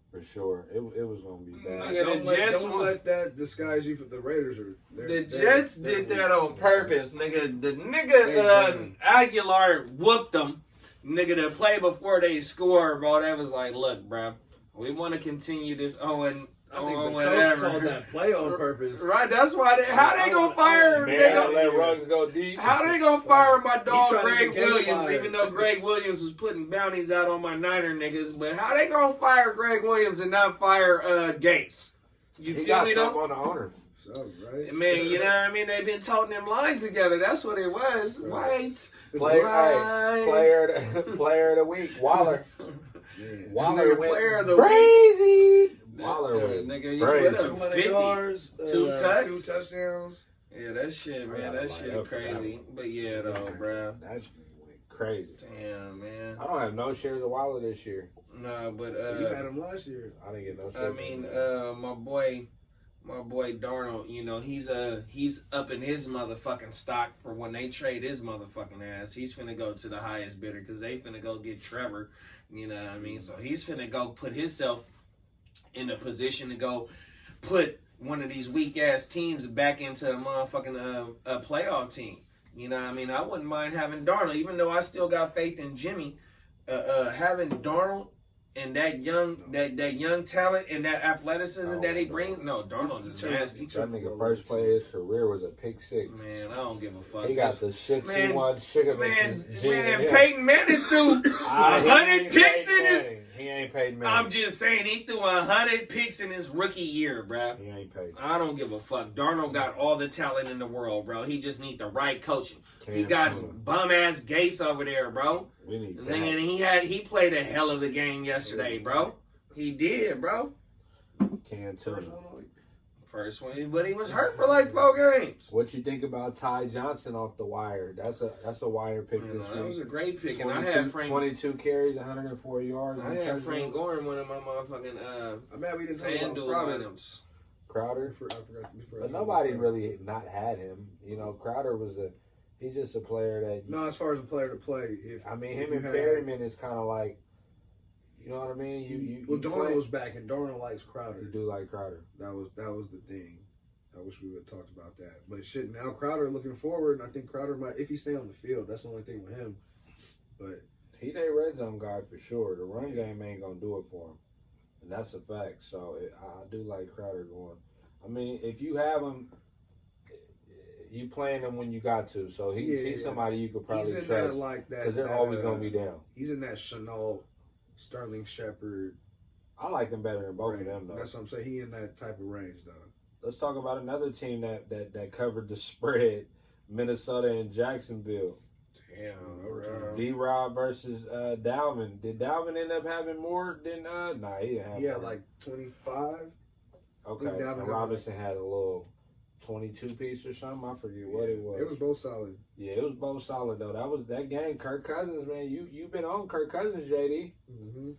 S4: for sure. It was gonna be bad.
S2: Yeah,
S3: Don't let that disguise you for the Raiders.
S2: The Jets did that on purpose, nigga. The nigga Aguilar whooped them. Nigga, the play before they score, bro, that was like, look, bro, we want to continue this Owen.
S3: I think the
S2: whatever.
S3: coach called that play on purpose.
S2: Right, that's why how they gonna fire
S4: Man,
S2: they
S4: don't
S2: gonna,
S4: let rugs go deep.
S2: how they gonna fire my dog
S3: trying to
S2: Greg
S3: get Gates
S2: Williams,
S3: fired.
S2: even though Greg Williams was putting bounties out on my Niner niggas, but how they gonna fire Greg Williams and not fire Gates? You
S4: He
S2: feel
S4: got
S2: me
S4: something
S2: though?
S4: on the owner.
S3: So, right?
S2: Man, you know what I mean? They've been toting them lines together. That's what it was.
S3: Right.
S2: Right.
S4: Player of the week, Waller.
S3: Man.
S4: Waller
S2: Nigga,
S4: went
S2: player of the
S4: crazy. Waller went
S2: nigga, you
S4: crazy.
S2: put up
S3: 200
S2: 50.
S3: yards,
S2: 2
S3: 2
S2: touchdowns.
S3: touchdowns.
S2: Yeah, that shit, man.
S4: gotta
S2: That
S4: line
S2: shit
S4: up for that
S2: crazy. But yeah, though, bro.
S4: That went crazy.
S2: Damn, man.
S4: I don't have no shares of Waller this year.
S2: Nah, but
S3: You had him last year.
S4: I didn't get no
S2: I
S4: shares.
S2: mean, my boy Darnold, you know, he's up in his motherfucking stock for when they trade his motherfucking ass. He's finna go to the highest bidder because they finna go get Trevor. You know what I mean? So he's finna go put himself in a position to go put one of these weak ass teams back into a motherfucking a playoff team. You know what I mean? I wouldn't mind having Darnold, even though I still got faith in Jimmy. Having Darnold and that young talent and that athleticism that he brings. No, Darnold is nasty.
S4: That nigga first play of his career was a pick 6.
S2: Man, I don't give a fuck.
S4: He got the shit
S2: Man,
S4: one sugar
S2: Man,
S4: man,
S2: Peyton Manning threw 100 picks in his.
S4: He ain't Peyton Manning.
S2: I'm just saying, he threw 100 picks in his rookie year, bro.
S4: He ain't Peyton.
S2: I don't give a fuck. Darnold got all the talent in the world, bro. He just need the right coaching. He got some bum ass Gase over there, bro.
S4: We need that.
S2: And he played a hell of a game yesterday, bro. He did, bro.
S4: Can too.
S2: First one, but he was hurt for like 4 games.
S4: What you think about Ty Johnson off the wire? That's a wire pick this week.
S2: That was a great pick, and
S4: 22,
S2: I had Frank.
S4: 22 carries, 104 yards.
S2: I had Frank Gore in one of my motherfucking
S3: I'm mad we didn't talk about
S2: FanDuel
S3: Crowder.
S2: items.
S4: Crowder.
S3: I forgot.
S4: But nobody really not had him. You know, Crowder he's just a player that.
S3: No, as far as a player to play,
S4: Him and Perryman is kind of like, you know what I mean?
S3: Well, Darnold was back, and Darnold likes Crowder.
S4: You do like Crowder.
S3: That was the thing. I wish we would have talked about that. But shit, now Crowder looking forward, and I think Crowder might, if he stay on the field, that's the only thing with him. But
S4: He their red zone guy for sure. The run game ain't gonna do it for him, and that's a fact. So I do like Crowder going. I mean, if you have him, you playing him when you got to. So he's somebody you could probably
S3: he's in
S4: trust
S3: that like that
S4: because they're always gonna be down.
S3: He's in that Chenault, Sterling Shepard.
S4: I like them better than both
S3: range.
S4: of them though.
S3: That's what I'm saying. He in that type of range though.
S4: Let's talk about another team that covered the spread, Minnesota and Jacksonville.
S2: Damn,
S4: D-Rob versus Dalvin. Did Dalvin end up having more than Nah, he didn't have.
S3: He had
S4: more.
S3: like 25.
S4: Okay.
S3: Dalvin
S4: And
S3: got
S4: Robinson had a little 22-piece or something. I forget what it was.
S3: It was both solid.
S4: Yeah, it was both solid though. That game. Kirk Cousins, man. You been on Kirk Cousins, JD.
S3: Mm-hmm.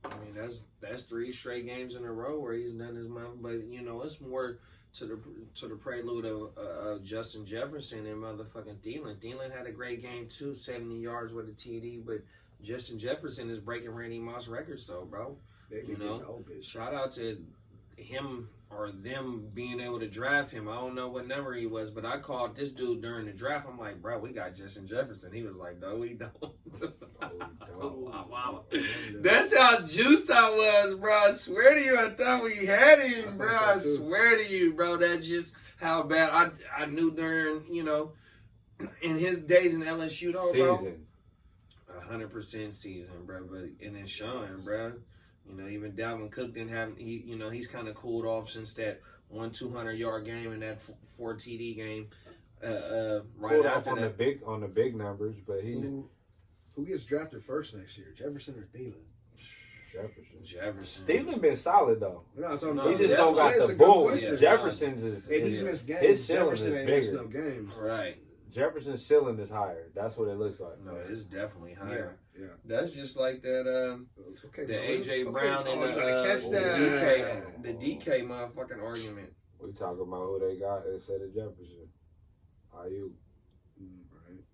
S2: I mean, that's 3 straight games in a row where he's done his mouth. But it's more to the prelude of Justin Jefferson and motherfucking Thielen. Thielen had a great game too, 70 yards with a TD. But Justin Jefferson is breaking Randy Moss records though, bro. Shout out to him or them being able to draft him. I don't know what number he was, but I called this dude during the draft. I'm like, bro, we got Justin Jefferson. He was like, no, we don't. Wow. That's how juiced I was, bro. I swear to you, I thought we had him, bro. I swear to you, bro. That's just how bad I knew during, in his days in LSU, though, bro. 100% season, bro. But and then showing, bro. Even Dalvin Cook didn't have he's kind of cooled off since that 200-yard game and that 4 TD game. Right after
S4: on
S2: that,
S4: on the big numbers, but
S3: who gets drafted first next year, Jefferson or Thielen?
S2: Jefferson.
S4: Thielen been solid though.
S3: No,
S4: he just don't got the bull. Jefferson's is.
S3: If he's missed games,
S4: his ceiling
S3: Jefferson
S4: is
S3: ain't
S4: bigger.
S3: missed no games.
S2: Right.
S4: Jefferson's ceiling is higher. That's what it looks like.
S2: No, it's definitely higher.
S3: Yeah.
S2: That's just like that. The AJ Brown and the DK motherfucking argument.
S4: We talking about who they got instead of Jefferson. Ayuk.
S3: Right.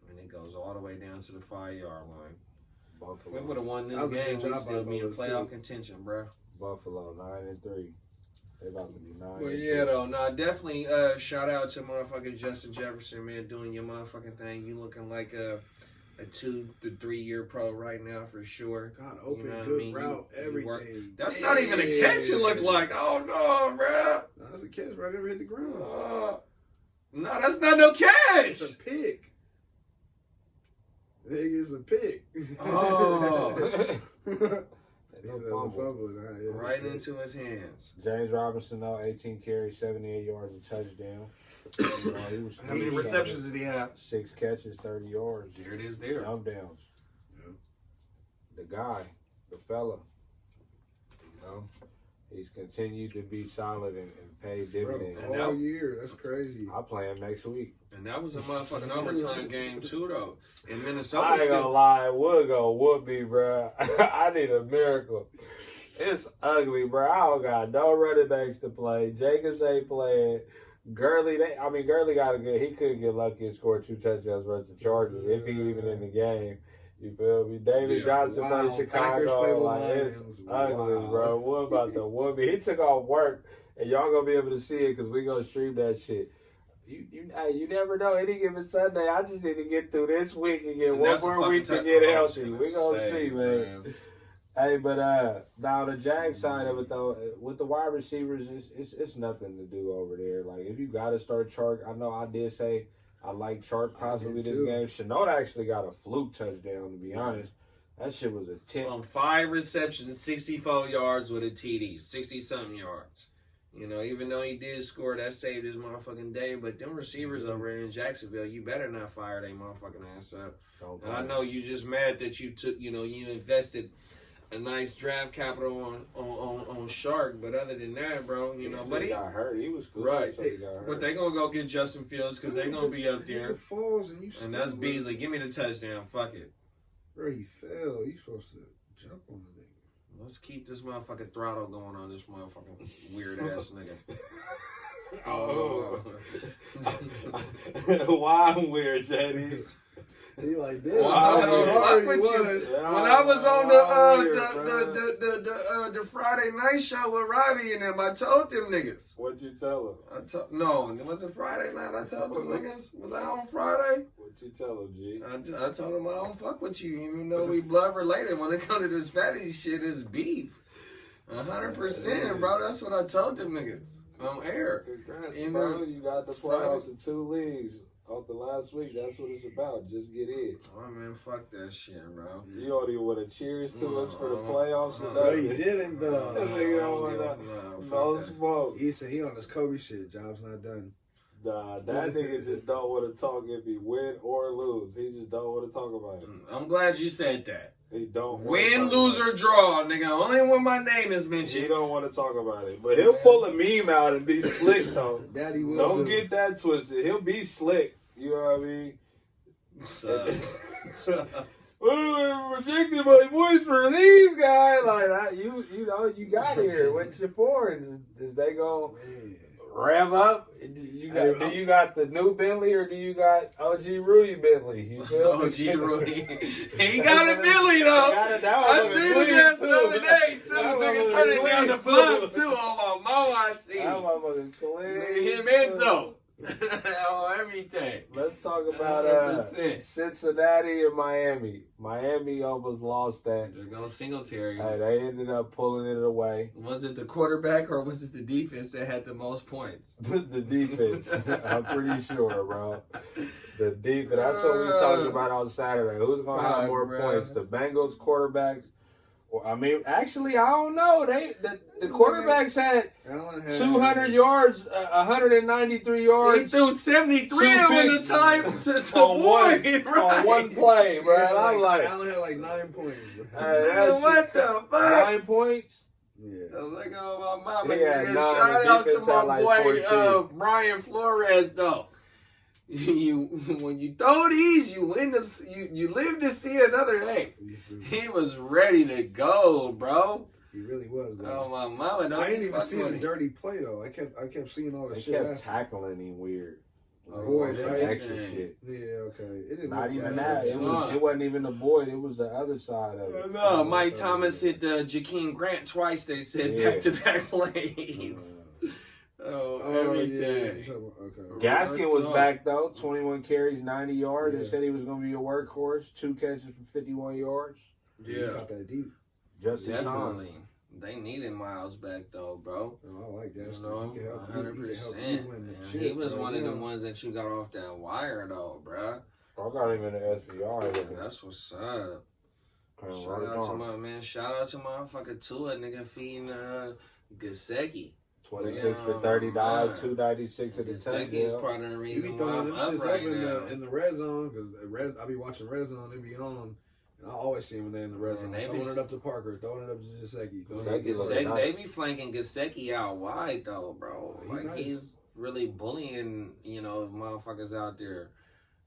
S2: And it goes all the way down to the 5-yard line.
S4: Buffalo.
S2: We would have won this game. We'd still be in playoff contention, bro.
S4: Buffalo 9-3. They about to be 9.
S2: Well, yeah, though. Nah, definitely shout out to motherfucking Justin Jefferson, man, doing your motherfucking thing. You looking like a 2 to 3 year pro right now for sure.
S3: God, open, good route, everything.
S2: That's not even a catch. It looked like, oh no, bro.
S3: No, that's a catch right over hit the ground.
S2: No, that's not no catch.
S3: It's a pick. It's a pick.
S2: Oh. Right into his hands.
S4: James Robinson, though, 18 carries, 78 yards, a touchdown.
S2: How many receptions did he have?
S4: 6 catches, 30 yards.
S2: There it is there.
S4: Jump downs. Yeah. The guy, the fella, he's continued to be solid and pay dividends.
S3: All year. That's crazy.
S4: I'll play him next week.
S2: And that was a motherfucking overtime game, too, though. In Minnesota,
S4: I ain't gonna lie, it would go whoopee, bro. I need a miracle. It's ugly, bro. I don't got no running backs to play. Jacobs ain't playing. Gurley got a good. He could get lucky and score 2 touchdowns versus the Chargers if he even in the game. You feel me? David Johnson played Chicago. Like, it's ugly, bro. What about the whoopee? He took off work, and y'all gonna be able to see it because we gonna stream that shit. You never know. Any given Sunday, I just need to get through this week and get one more week to get healthy. We gonna see, man. Hey, but now the Jags side of it though, with the wide receivers, it's nothing to do over there. Like if you gotta start Chark, I know I did say I like Chark possibly this game. Chenault actually got a fluke touchdown. To be honest, that shit was a 10
S2: on 5 receptions, 64 yards with a TD, 60-something yards. Even though he did score, that saved his motherfucking day. But them receivers over in Jacksonville, you better not fire their motherfucking ass up. And I know you just mad that you took, you invested a nice draft capital on Shark, but other than that, bro, but he
S4: got hurt. He was cool.
S2: Right. But they gonna go get Justin Fields because they gonna be up there.
S3: And
S2: that's Beasley. Give me the touchdown. Fuck it.
S3: Bro, he fell. You supposed to jump on the nigga.
S2: Let's keep this motherfucking throttle going on this motherfucking weird ass nigga.
S4: Why I'm weird, Shady?
S3: He like this.
S2: When I was on the Friday night show with Robbie and them, I told them niggas.
S4: What'd you tell him?
S2: No, it wasn't Friday night. I told them niggas. Was I on Friday?
S4: What'd you tell him, G?
S2: I told them I don't fuck with you, even though we blood related. When it comes to this fatty shit, it's beef. 100%, bro. That's what I told them niggas on air.
S4: Congrats, bro. You got the playoffs in 2 leagues. Off the last week, that's what it's about. Just get in.
S2: Oh man, fuck that shit, bro.
S4: You don't even want to cheers to us for the playoffs.
S3: No, he didn't though.
S4: That nigga don't want no smoke.
S3: He said he on this Kobe shit. Job's not done.
S4: Nah, that nigga just don't want to talk if he win or lose. He just don't want to talk about it.
S2: I'm glad you said that.
S4: He don't
S2: win, lose, or draw, nigga. Only when my name is
S4: He
S2: mentioned.
S4: don't want to talk about it. But he'll pull a meme out and be slick, though.
S3: Daddy will.
S4: Don't get that twisted. He'll be slick. You know what I mean? Well, rejected my voice for these guys. Like, you know, you got here. What's your foreigns? Is they gonna rev up? Do you got the new Bentley or do you got OG Rudy Bentley? You feel
S2: OG Rudy. He got a Bentley though. I seen his ass the other day too. Nigga turning down the block too on my mom. I see.
S4: That motherfucker's clean.
S2: Him Enzo. Oh, everything.
S4: Let's talk about Cincinnati and Miami. Miami almost lost that.
S2: There goes Singletary.
S4: They ended up pulling it away.
S2: Was it the quarterback or was it the defense that had the most points?
S4: The defense. I'm pretty sure, bro. The defense. That's what we talked about on Saturday. Who's going to have more points? The Bengals quarterbacks? I mean, actually, I don't know. The quarterbacks had 200 yards, 193 yards.
S2: He threw 73 of them in the time to
S4: on one play, bro. I'm like,
S3: Allen had like 9 points,
S2: bro. What the fuck?
S4: 9 points?
S3: Yeah.
S2: Look at my mama.
S4: Yeah,
S2: Shout out to my boy Brian Flores, though. When you throw these, you win you live to see another day. He was ready to go, bro.
S3: He really was, though.
S2: Oh my mama!
S3: I didn't even see him dirty play though. I kept seeing all the shit.
S4: They kept tackling him weird.
S3: Boyd, right?
S4: Extra shit.
S3: Yeah, okay. It didn't
S4: Not
S3: look
S4: even
S3: that.
S4: It wasn't even the Boyd. It was the other side of it.
S2: No, Mike Thomas hit Jakeem Grant twice. They said back-to-back plays. Everything.
S3: Yeah. Okay.
S4: Gaskin was back though. 21 carries, 90 yards. They said he was going to be a workhorse. 2 catches for 51 yards.
S3: Yeah, he got that deep.
S4: Just in time.
S2: They needed Miles back though, bro.
S3: No, I like Gaskin.
S2: You know,
S3: he can help
S2: 100%. He was one of the ones that you got off that wire though, bro.
S4: I got him in the SBR.
S2: That's what's up. Shout out to motherfucker Tua, nigga, feeding Guchinni.
S4: 26 for 39, 296 at the touchdown.
S2: Part of the reason
S3: he be throwing them shits
S2: right
S3: up in the red zone because I be watching red zone. They be on, and I always see them when they in the red zone. Throwing it up to Parker, throwing it up to Guchinni.
S2: They be flanking Guchinni out wide though, bro. He's really bullying, motherfuckers out there.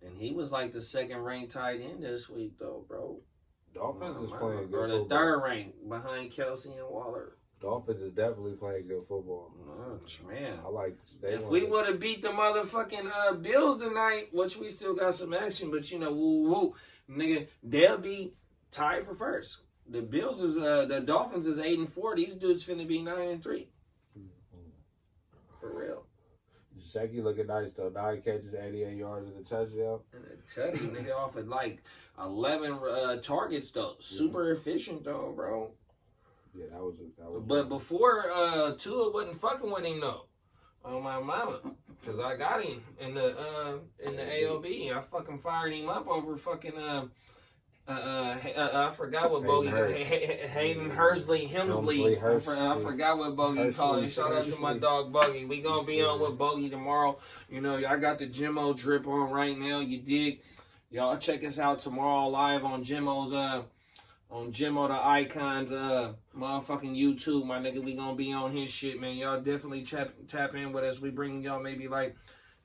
S2: And he was like the second ranked tight end this week though, bro.
S4: Dolphins is playing good.
S2: Or the third ranked behind Kelsey and Waller.
S4: Dolphins is definitely playing good football.
S2: Man,
S4: I like to stay.
S2: If we would have beat the motherfucking Bills tonight, which we still got some action, but nigga, they'll be tied for first. The Bills is the Dolphins is 8-4. These dudes finna be 9-3. For real.
S4: Guchinni looking nice though. 9 catches, 88 yards and a touchdown.
S2: And a tutty, nigga, off at like 11 targets though. Super efficient though, bro.
S4: Yeah, that was.
S2: But before Tua wasn't fucking with him though, on my mama, cause I got him in the AOB. I fucking fired him up over fucking I forgot what bogey Hayden Hemsley. I forgot what bogey called it. Shout out to my dog Bogey. We gonna be on with Bogey tomorrow. I got the Jimmo drip on right now. You dig? Y'all check us out tomorrow live on Jimmo's on Jimmo the Icon's motherfucking YouTube, my nigga. We gonna be on his shit, man. Y'all definitely tap in with us. We bring y'all maybe like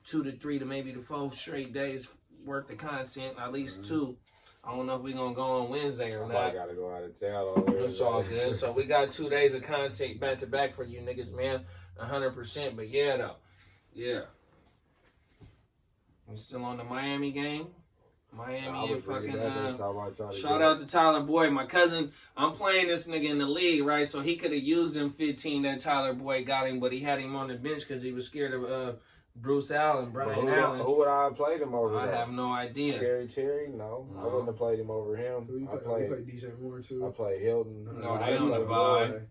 S2: 2 to 3 to maybe the 4 straight days worth of content, at least 2. I don't know if we gonna go on Wednesday or not.
S4: I gotta go out of town on Wednesday.
S2: It's all good. So we got 2 days of content back to back for you niggas, man. 100%. But yeah, though. Yeah. I'm still on the Miami game. Miami and fucking shout out to Tyler Boyd, my cousin. I'm playing this nigga in the league, right? So he could have used them 15 that Tyler Boyd got him, but he had him on the bench because he was scared of Bruce Allen, Brian Allen.
S4: Who would I have played him over?
S2: I have no idea.
S4: Scary Terry? No, I wouldn't have played him over him.
S3: I played DJ Moore too.
S4: I played Hilton.
S2: No, they on the bye.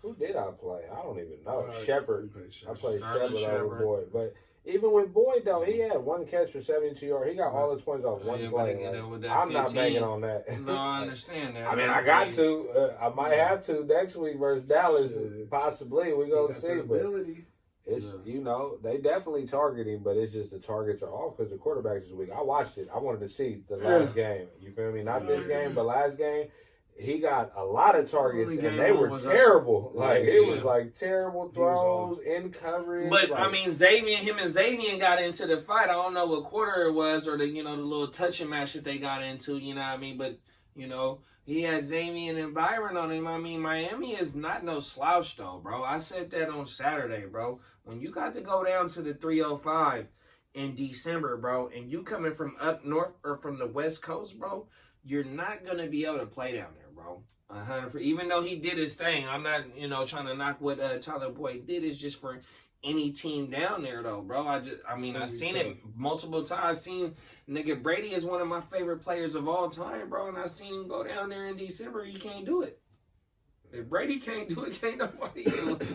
S4: Who did I play? I don't even know. Shepard. I played Shepard over Boyd, but. Even with Boyd, though, he had 1 catch for 72 yards. He got all the points off one play. I'm not banking on that.
S2: No, I understand that.
S4: I mean, I got to. I might have to next week versus Dallas. Possibly. We're going to see.
S3: Ability.
S4: It's they definitely target him, but it's just the targets are off because the quarterback is weak. I watched it. I wanted to see the last game. You feel me? Not this game, but last game. He got a lot of targets, and they were terrible. It was like terrible throws, in coverage.
S2: But, I mean, him and Xavier got into the fight. I don't know what quarter it was or the little touching match that they got into, you know what I mean? But, he had Xavier and Byron on him. I mean, Miami is not no slouch, though, bro. I said that on Saturday, bro. When you got to go down to the 305 in December, bro, and you coming from up north or from the West Coast, bro, you're not going to be able to play down there, bro. 100%. Even though he did his thing, I'm not, trying to knock what Tyler Boyd did. It's just for any team down there, though, bro. I've seen it multiple times. I've seen, nigga, Brady is one of my favorite players of all time, bro, and I've seen him go down there in December. He can't do it. If Brady can't do it, can't nobody do it.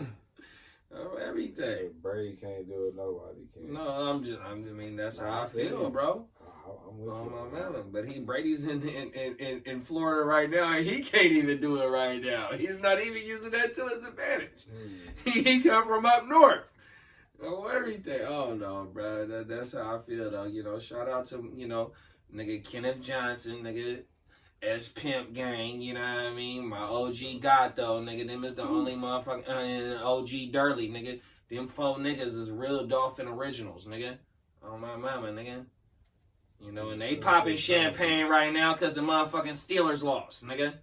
S2: Everything.
S4: If Brady can't do it, nobody can.
S2: No, that's how I feel, bro.
S4: I'm with you.
S2: My man. But Brady's in Florida right now, and he can't even do it right now. He's not even using that to his advantage. He come from up north. Oh, everything. Oh, no, bro. That's how I feel, though. Shout out to, nigga Kenneth Johnson, nigga S Pimp Gang, you know what I mean? My OG God, though, nigga. Them is the only motherfucking OG Dirty, nigga. Them 4 niggas is real Dolphin originals, nigga. Oh, my mama, nigga. And they popping champagne right now because the motherfucking Steelers lost, nigga.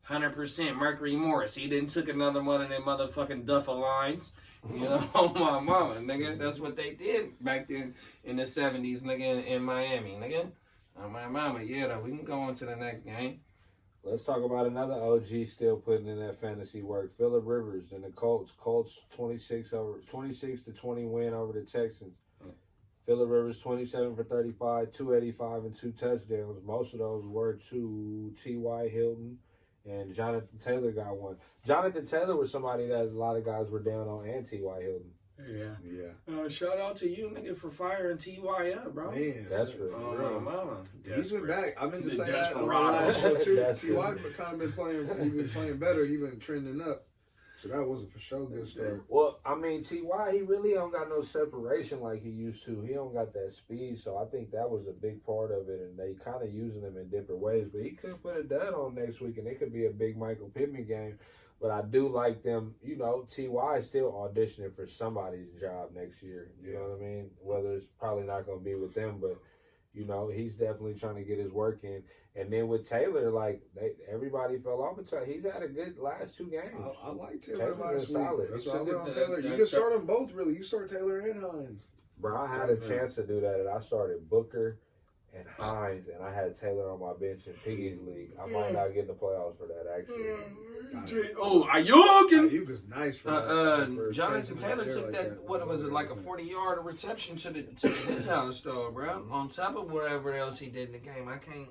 S2: 100% Mercury Morris. He didn't took another one of them motherfucking duffel lines. Oh, my mama, nigga. That's what they did back then in the 70s, nigga, in Miami, nigga. Oh, my mama, yeah, though. We can go on to the next game.
S4: Let's talk about another OG still putting in that fantasy work. Phillip Rivers and the Colts. Colts 26 to 20 win over the Texans. Phillip Rivers 27 for 35, 285 and 2 touchdowns. Most of those were to T.Y. Hilton, and Jonathan Taylor got one. Jonathan Taylor was somebody that a lot of guys were down on, and T.Y. Hilton.
S2: Yeah. Shout out to you, nigga, for firing T.Y. up, bro.
S3: Man,
S4: desperate.
S2: Mama.
S3: He's been back. I meant to say that on the last show too. T.Y. kind of been playing better. He been trending up. So that wasn't for sure good start.
S4: Well, I mean, T.Y., he really don't got no separation like he used to. He don't got that speed, so I think that was a big part of it, and they kind of using him in different ways. But he could put a dud on next week, and it could be a big Michael Pittman game. But I do like them, T.Y. is still auditioning for somebody's job next year. You know what I mean? Whether it's probably not going to be with them, but, he's definitely trying to get his work in. And then with Taylor, everybody fell off. He's had a good last 2 games.
S3: I like Taylor last week.
S4: Solid.
S3: That's why I went on Taylor. You can start them both, really. You start Taylor and Hines.
S4: Bro, I had a chance to do that, and I started Booker and Hines, and I had Taylor on my bench in Piggy's league. I might not get in the playoffs for that, actually.
S2: Oh,
S3: Ayuk is nice for that. For
S2: Jonathan Taylor took that, what was it, like a 40-yard reception to his house, though, bro. On top of whatever else he did in the game. I can't,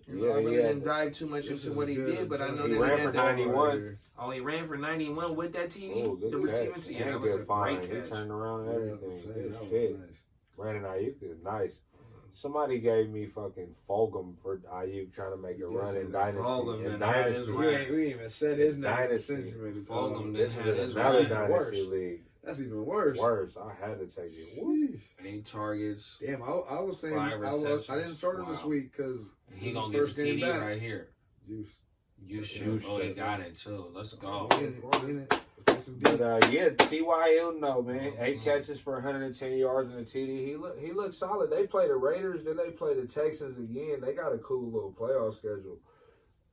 S2: I really didn't dive too much into what he did, but I know that
S4: he ran for 91.
S2: Oh, he ran for 91 with that TD?
S4: Ooh,
S2: the receiving TD. Yeah, that was a great catch.
S4: He turned around and everything. Good shit.
S3: Nice.
S4: Brandon Ayuk is nice. Somebody gave me fucking Fulgham for Ayuk trying to make a run in Dynasty.
S3: We ain't even said his name.
S4: Dynasty.
S2: Fulgham
S4: This
S2: didn't
S4: is
S2: have his
S4: another
S2: receiver.
S4: Dynasty league.
S3: That's even worse.
S4: I had to take it.
S2: 8 targets.
S3: Damn, I was saying
S2: 5
S3: I didn't start him this week because
S2: He's
S3: his
S2: going to get
S3: first
S2: the
S3: game
S2: TD
S3: back.
S2: right here.
S3: Juice.
S2: You should. Oh, he got it, too. Let's go.
S4: But T.Y. Hilton, no, man. 8 catches for 110 yards and a TD. He looked solid. They play the Raiders, then they play the Texans again. They got a cool little playoff schedule.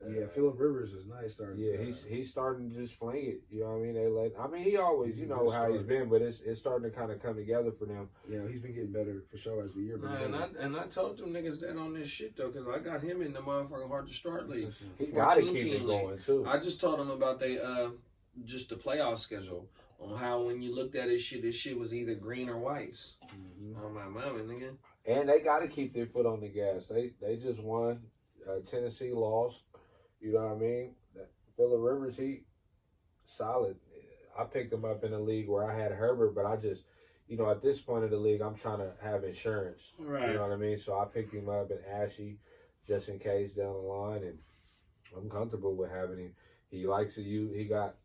S3: Yeah, Phillip Rivers is nice starting.
S4: Yeah, he's starting to just fling it. You know what I mean? He always, how he's been, but it's starting to kind of come together for them.
S3: Yeah, he's been getting better for sure as the year been going.
S2: And I told them niggas that on this shit, though, because I got him in the motherfucking Heart2Start league.
S4: He got to keep it going, too.
S2: I just told him about just the playoff schedule on how when you looked at this shit was either green or whites. Oh, my mama, nigga.
S4: And they got to keep their foot on the gas. They just won. Tennessee lost. You know what I mean? Phillip Rivers, he solid. I picked him up in a league where I had Herbert, but I just, at this point of the league, I'm trying to have insurance.
S2: Right.
S4: You know what I mean? So I picked him up in Ashy just in case down the line. And I'm comfortable with having him. He likes to use. He got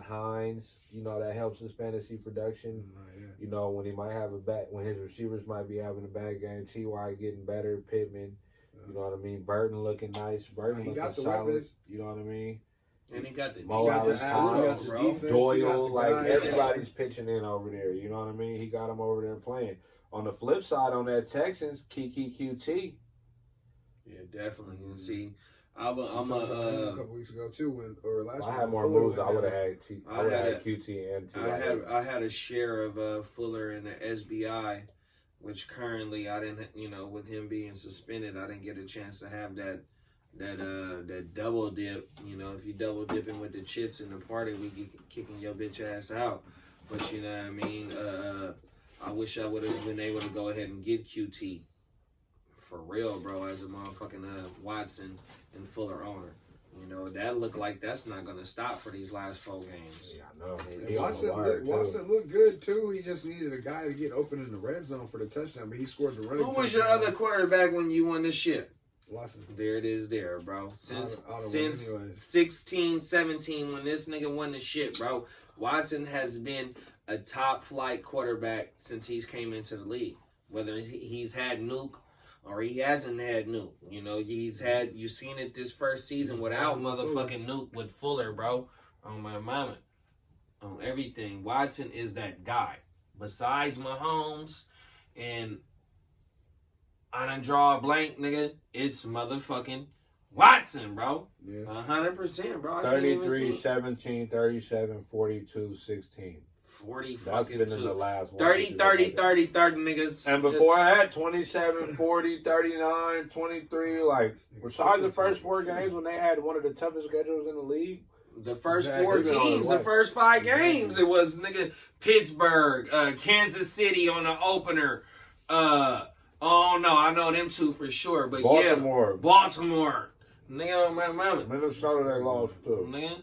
S4: Hines. You know, that helps his fantasy production.
S3: Yeah.
S4: You know, when he might have a bad, when his receivers might be having a bad game. Ty getting better. Pittman. You know what I mean. Burton looking nice. Burton looking solid.
S3: Weapons.
S4: You know what I mean.
S2: And he got the
S4: Doyle, like everybody's pitching in over there. You know what I mean? He got him over there playing. On the flip side, on that Texans, Kiki QT.
S2: Yeah, definitely. And see, I'm
S3: a couple weeks ago too,
S4: I had more moves. I would have had QT and T.
S2: I had a share of Fuller in the SBI, which currently I didn't. You know, with him being suspended, I didn't get a chance to have that double dip. You know, if you double dipping with the chips in the party, we get kicking your bitch ass out. But you know what I mean? I wish I would have been able to go ahead and get QT for real, bro, as a motherfucking Watson and Fuller owner. You know, that looked like that's not going to stop for these last 4 games.
S4: Yeah, I know.
S3: Watson looked good, too. He just needed a guy to get open in the red zone for the touchdown, but he scored the running touchdown.
S2: Who was your other quarterback when you won the ship?
S3: Watson.
S2: There it is there, bro. Since
S3: anyways.
S2: 16, 17, when this nigga won the shit, bro, Watson has been a top-flight quarterback since he's came into the league. Whether he's had Nuke or he hasn't had Nuke. You know, you seen it this first season without motherfucking Nuke with Fuller, bro. On my mama. On everything. Watson is that guy. Besides Mahomes and I done draw a blank, nigga. It's motherfucking Watson, bro.
S3: Yeah.
S2: 100%, bro.
S4: 33, 17, 37, 42, 16.
S2: 40
S4: That's
S2: fucking
S4: been
S2: 2.
S4: in the last one.
S2: 30, 30, 30, 30, niggas.
S4: And before I had 27, 40, 39, 23. Like, besides the first 4 games when they had one of the toughest schedules in the league.
S2: The first 4 teams, the first 5 games, it was, nigga, Pittsburgh, Kansas City on the opener. Oh, no, I know them 2 for sure. But
S4: Baltimore.
S2: Nigga, my mama.
S4: Minnesota, they lost, too.
S2: Nigga.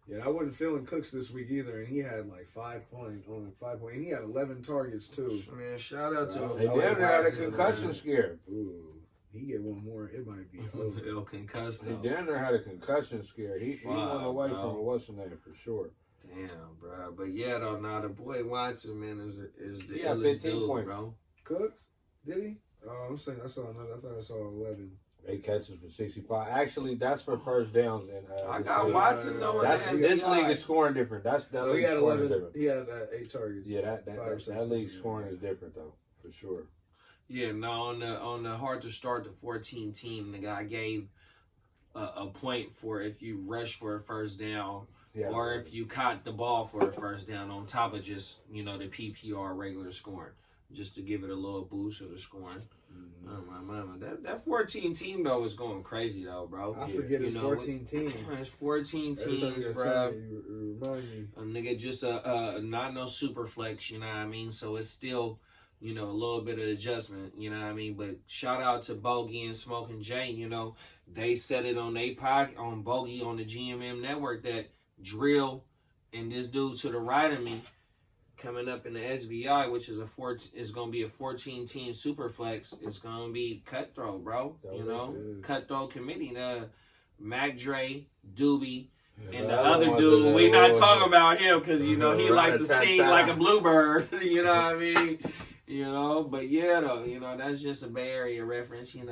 S3: Yeah, I wasn't feeling Cooks this week either, and he had like 5 points, and he had 11 targets too.
S2: Man, shout out to him.
S4: They never had a concussion scare.
S3: Ooh, he get one more, it might be over.
S2: He'll concuss
S4: He
S2: though.
S4: damn near had a concussion scare. He went away from what's the name for sure.
S2: Damn, bro. But yeah, though, now the boy Watson, man, is the
S4: He had
S2: illest
S4: 15
S2: dude,
S4: points.
S2: bro.
S3: Cooks? Did he? Oh, I'm saying I saw another. I thought I saw 11.
S4: 8 catches for 65. Actually, that's for first downs. And
S2: I got Watson though.
S4: This league is scoring different.
S3: He had 11. He had 8 targets.
S4: Yeah, that league scoring is different though, for sure.
S2: Yeah, no, on the Heart2Start the 14 team, the guy gave a point for if you rush for a first down or if you caught the ball for a first down on top of just the PPR regular scoring, just to give it a little boost of the scoring. Oh my mama, that 14 team though is going crazy though, bro.
S3: I forget it's 14 teams.
S2: It's 14 teams, bro.
S3: You remind me.
S2: A nigga just not no super flex, you know what I mean? So it's still, a little bit of adjustment, you know what I mean? But shout out to Bogey and Smoking J, they said it on they on Bogey on the GMM network that Drill and this dude to the right of me coming up in the SBI, which is is gonna be a 14-team super flex. It's gonna be cutthroat, bro. Cutthroat committee. Mac Dre, Doobie, and the other dude. We not talking about him because he likes to sing like a bluebird. You know what I mean? But yeah, though, that's just a Bay Area reference. We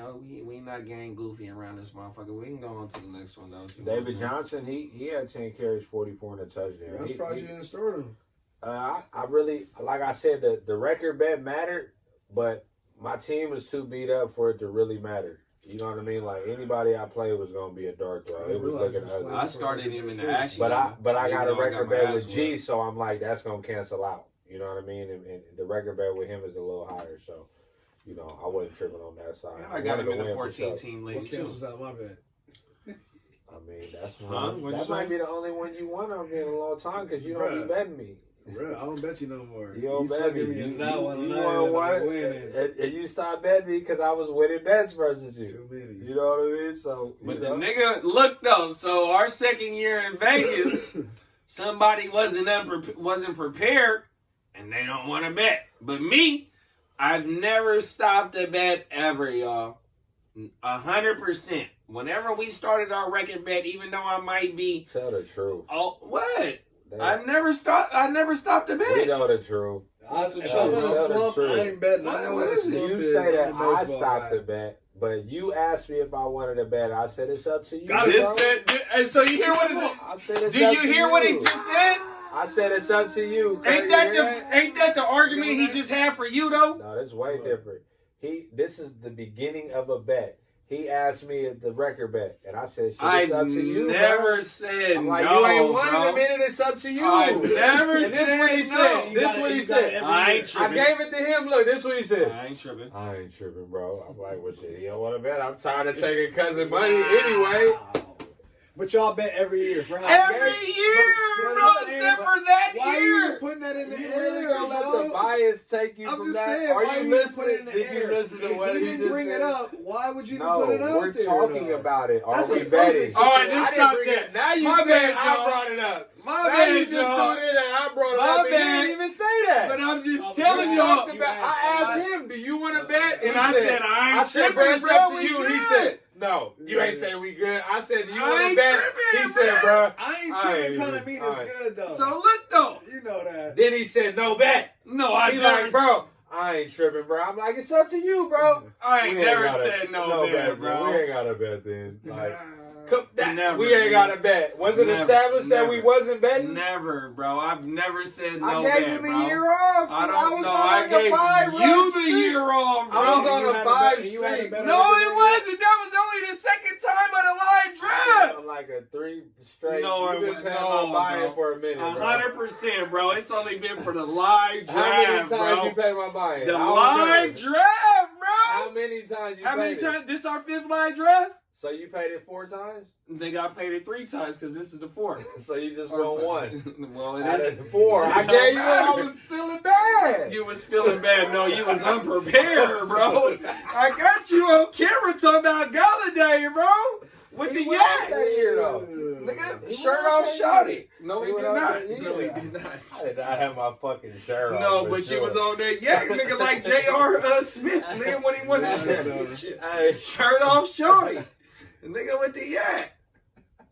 S2: not getting goofy around this motherfucker. We can go on to the next one though.
S4: David Johnson, he had 10 carries, 44 and a touchdown.
S3: Yeah, I'm surprised you didn't start him.
S4: I really, like I said, the record bet mattered, but my team was too beat up for it to really matter. You know what I mean? Like anybody I played was gonna be a dart throw. It was looking ugly.
S2: I started him in the action,
S4: but I got a record bet with G, so I'm like that's gonna cancel out. You know what I mean? And the record bet with him is a little higher, so I wasn't tripping on that side.
S2: I got him in the 14-team league.
S3: What cancels out my bet?
S4: I mean, that's one. That might be the only one you won on me in a long time because you don't be betting me.
S3: Bro, I don't bet you no more.
S4: You don't bet me.
S3: You
S4: won one, and you stopped betting me because I was winning bets versus you.
S3: Too many.
S4: You know what I mean? So,
S2: but the nigga, look though. So our second year in Vegas, somebody wasn't prepared, and they don't want to bet. But me, I've never stopped a bet ever, y'all. 100%. Whenever we started our record bet, even though I might be...
S4: Tell the truth.
S2: Oh, what? I never stopped the bet.
S4: We know the truth.
S3: If I'm in a slump, I ain't betting. I know what it is.
S4: You say that I stopped the bet, but you asked me if I wanted to bet. I said it's up to you.
S2: And so you hear what is it?
S4: I said it's
S2: Do
S4: up
S2: you
S4: to
S2: hear
S4: you.
S2: what he's just said?
S4: I said it's up to you.
S2: Ain't that the argument he just had for you though?
S4: No, that's way different. This is the beginning of a bet. He asked me at the record bet, and I said, "Shit, it's up to you."
S2: I never
S4: bro.
S2: said
S4: I'm like,
S2: no,
S4: you ain't won
S2: bro.
S4: in a minute. It's up to you.
S2: I never
S4: and this
S2: said
S4: what he
S2: no.
S4: said. This what he said.
S2: I ain't tripping.
S4: I gave it to him. Look, this what he said.
S2: I ain't tripping.
S4: I ain't tripping, bro. I'm like, well, shit, you don't want to bet. I'm tired of taking cousin money anyway.
S3: But y'all bet every year for how
S2: Every year, bro, except for that
S3: why
S2: year.
S3: are you putting that in the
S4: You
S3: air?
S4: really gonna let the bias take you
S3: I'm
S4: from
S3: just
S4: that?
S3: saying,
S4: Are
S3: why
S4: you
S3: you
S4: listening?
S3: put it in the
S4: Did
S3: air?
S4: you listen to what
S3: If
S4: he
S3: he
S4: just
S3: didn't bring
S4: said?
S3: it up, why would you
S4: No,
S3: put it out
S4: we're
S3: there?
S4: talking about it. Are
S3: That's
S4: we
S3: a
S4: betting?
S3: perfect
S2: All right,
S3: situation.
S2: this
S4: I didn't
S2: stop
S4: bring
S2: that.
S4: it. Now you
S2: My
S4: said
S2: bad,
S4: I
S2: Joe.
S4: brought it up.
S2: My
S4: Now
S2: bad,
S4: you just
S2: Joe.
S4: threw it in and I brought it
S2: My
S4: up. And you
S2: bad.
S4: didn't even say that.
S2: But I'm just
S3: I'm
S2: telling
S3: just
S2: y'all.
S3: talking about-
S4: I asked him, "Do you want to bet?"
S2: And I said, I ain't tripping,
S4: "Bro, it's
S2: bro,
S4: up to
S2: we
S4: you." He
S2: good.
S4: said, "No, you ain't say we good." I said, "Do you
S2: I
S4: want to
S2: ain't
S4: bet?"
S2: tripping,
S4: He said, "Bro,
S3: I ain't
S4: I
S3: tripping
S4: ain't
S3: kind
S4: even-
S3: of mean
S4: all
S3: it's
S4: right.
S3: good though.
S2: So look though.
S3: You know that.
S4: Then he said, "No bet."
S2: No, I
S4: He's
S2: never
S4: like, "Bro, I ain't tripping, bro." I'm like, "It's up to you, bro."
S2: I ain't
S4: We
S2: never
S4: gotta-
S2: said no bet, bro.
S4: We ain't got to bet then. Like,
S2: Never,
S4: we ain't got to bet. Was it
S2: Never,
S4: established that we
S2: never.
S4: wasn't betting?
S2: Never, bro. I've never said no
S4: I
S2: bet,
S4: gave him
S2: bro.
S4: a year off.
S2: I don't
S4: was
S2: know.
S4: on
S2: I
S4: like
S2: gave
S4: a 5
S2: you the
S4: streak.
S2: year off, bro.
S4: I was on
S3: You
S4: a
S3: had
S4: 5
S3: bet- you had a
S4: streak.
S3: bet
S2: No,
S3: every
S2: it
S3: day.
S2: wasn't. That was only the second time of the live draft.
S4: On like a 3 straight.
S2: No,
S4: You've
S2: it
S4: been
S2: was-
S4: paying
S2: no,
S4: my buy-in
S2: bro.
S4: for a minute, bro.
S2: 100%, bro. It's only been for the live
S4: How many
S2: draft,
S4: times
S2: bro.
S4: you pay my buy-in?
S2: The
S4: I don't
S2: live
S4: know.
S2: draft,
S4: How
S2: bro.
S4: many times you
S2: How many
S4: paid it?
S2: times? This our 5th live draft?
S4: So you paid it 4 times?
S2: Nigga, I paid it 3 times because this is the 4th.
S4: So you just
S2: Or
S4: won
S2: 5th.
S4: one.
S2: Well, it
S4: Out
S2: is
S4: of 4. I
S2: It
S4: gave you
S2: don't
S4: when I
S2: matter.
S4: was feeling bad.
S2: You was feeling bad. No, you was unprepared, bro. I got you on camera talking about Galladay, bro. With the
S4: He went out
S2: yak.
S4: that year, though.
S2: Nigga,
S4: He
S2: shirt
S4: went out
S2: off,
S4: that
S2: shot
S4: year.
S2: it. No, he
S4: He
S2: did
S4: went out
S2: not.
S4: that year.
S2: No, he did not.
S4: I did not have my fucking shirt on.
S2: No,
S4: for
S2: but you
S4: sure.
S2: was on that yak, nigga, like J.R. Smith, nigga, when he won the championship.
S4: Hey,
S2: Shirt off, shorty. The nigga with the yak.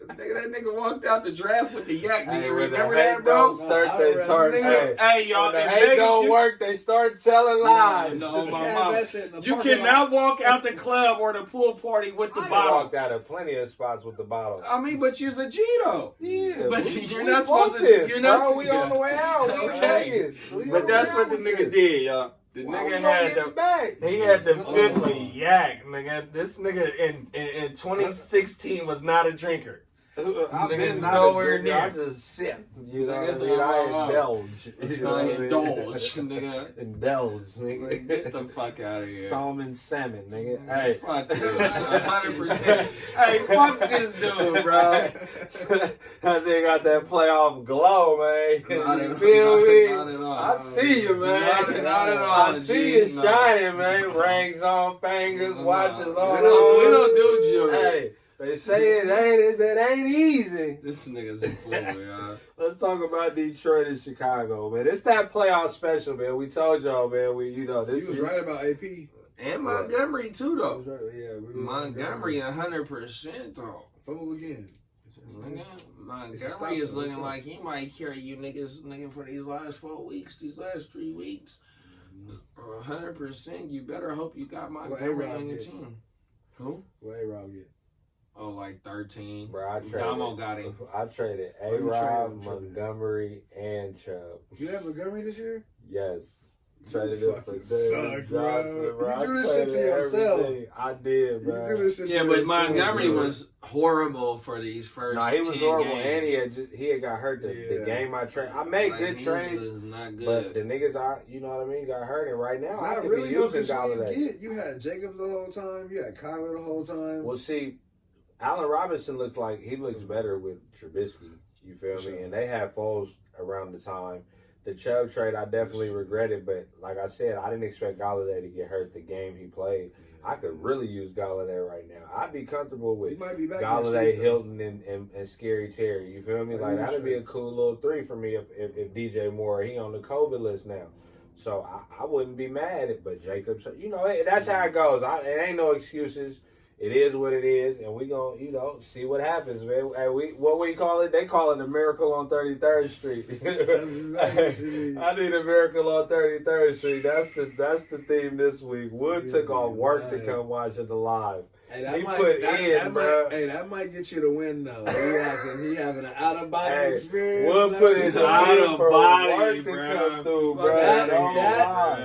S2: That nigga walked out the draft with the yak. Do
S4: hey,
S2: you
S4: when the
S2: remember
S4: hate
S2: that, bro?
S4: don't start
S3: I
S4: they
S3: remember
S4: start
S3: that.
S4: saying,
S2: Hey, y'all,
S4: when the
S2: in
S4: hate
S2: Vegas,
S4: don't
S2: you-
S4: work, they start telling lies.
S2: No, my
S3: Yeah,
S2: mom.
S3: that shit in the
S2: You
S3: parking
S2: cannot
S3: lot.
S2: walk out the club or the pool party with the
S4: I done
S2: bottle.
S4: walked out of plenty of spots with the bottle.
S2: I mean, but you're a G though.
S4: Yeah,
S2: But
S4: we-
S2: you're
S4: we
S2: not supposed
S4: both
S2: to-
S4: this,
S2: you're not-
S4: bro. We on the way out. We in
S2: Okay.
S4: Vegas. We on
S2: But
S4: the
S2: that's
S4: way
S2: what the
S4: out
S2: nigga
S4: with
S2: did, y'all. The
S4: Why we
S2: nigga
S4: gonna
S2: had
S4: get
S2: the
S4: it back?
S2: he had the fifthly yak, nigga. This nigga in 2016 was not a drinker.
S4: I've
S2: Nigga,
S4: been
S2: nowhere
S4: nowhere
S2: near.
S4: near. I just sip. You know what I
S2: Nigga,
S4: mean? I
S2: I
S4: indulge. You know what I mean?
S2: Indulge, nigga.
S4: Indulge, nigga.
S2: Get the fuck out of here.
S4: Salmon, nigga. Hey.
S2: Fuck you, 100%. Hey, fuck this dude, bro.
S4: That nigga got that playoff glow, man.
S2: Not
S4: You
S2: at
S4: feel
S2: all.
S4: me?
S2: Not at all.
S4: I see you, man.
S2: Not at all,
S4: I see you
S2: G. No.
S4: shining, man. Rings on fingers, watches on
S2: We don't
S4: arms.
S2: do jewelry.
S4: Hey, they say it ain't easy.
S2: This nigga's a fool, y'all.
S4: Let's talk about Detroit and Chicago, man. It's that playoff special, man. We told y'all, man. This
S3: He was
S4: is
S3: right about AP.
S2: And Montgomery, too,
S3: He
S2: though.
S3: was right. Yeah, we were
S2: Montgomery, 100%, though.
S3: Fumble again.
S2: Nigga, Montgomery is looking like he might carry you niggas for these last 4 weeks, these last 3 weeks. 100%. You better hope you got Montgomery
S3: A-Rod
S2: on your
S3: get?
S2: team. Who?
S3: What A-Rob get?
S2: Oh, like 13.
S4: Bro, I traded.
S2: Damo got him.
S4: I traded
S3: Oh, you
S4: A-Rob,
S3: traded him.
S4: Montgomery, and Chubb.
S3: You have Montgomery this year?
S4: Yes. Traded
S3: You
S4: it for
S3: fucking
S4: Daniel
S3: suck, bro.
S4: Johnson, bro.
S3: You do
S4: I
S3: this shit to
S4: traded
S3: yourself.
S4: everything. I did, bro.
S3: You do this shit
S2: Yeah,
S3: to
S2: but
S3: yourself,
S2: Montgomery
S3: bro.
S2: was horrible for these first
S4: No, he was
S2: 10
S4: horrible,
S2: games.
S4: and he had got hurt the
S3: Yeah.
S4: game I trade. I made
S2: Like,
S4: good
S2: he
S4: trades,
S2: was not good.
S4: but the niggas, you know what I mean, got hurt, and right now I
S3: Not
S4: could
S3: really,
S4: be
S3: though,
S4: using
S3: because
S4: Galladay.
S3: you had Jacobs the whole time. You had Kyler the whole time.
S4: Well, see, Allen Robinson looks better with Trubisky. You feel
S3: For
S4: me?
S3: sure.
S4: And they had Foles around the time. The Chubb trade, I definitely regretted, but like I said, I didn't expect Galladay to get hurt the game he played. I could really use Galladay right now. I'd be comfortable
S3: He
S4: with
S3: might be back next
S4: Galladay,
S3: week, though.
S4: Hilton, and Scary Terry. You feel me?
S3: Yeah,
S4: Like
S3: he
S4: that'd
S3: was
S4: be a
S3: straight.
S4: cool little 3 for me if DJ Moore, he on the COVID list now. So I wouldn't be mad at it, but Jacobs, you know, that's how it goes. It ain't no excuses. it is what it is, and we gonna, see what happens, man. Hey, what we call it? They call it a miracle on 33rd Street. I need a miracle on 33rd Street. That's the theme this week. Wood took off work to come watch it live.
S3: Hey, that might get you to win though. He having an out of body experience.
S4: Wood put his out of body
S2: to
S4: come through, bro.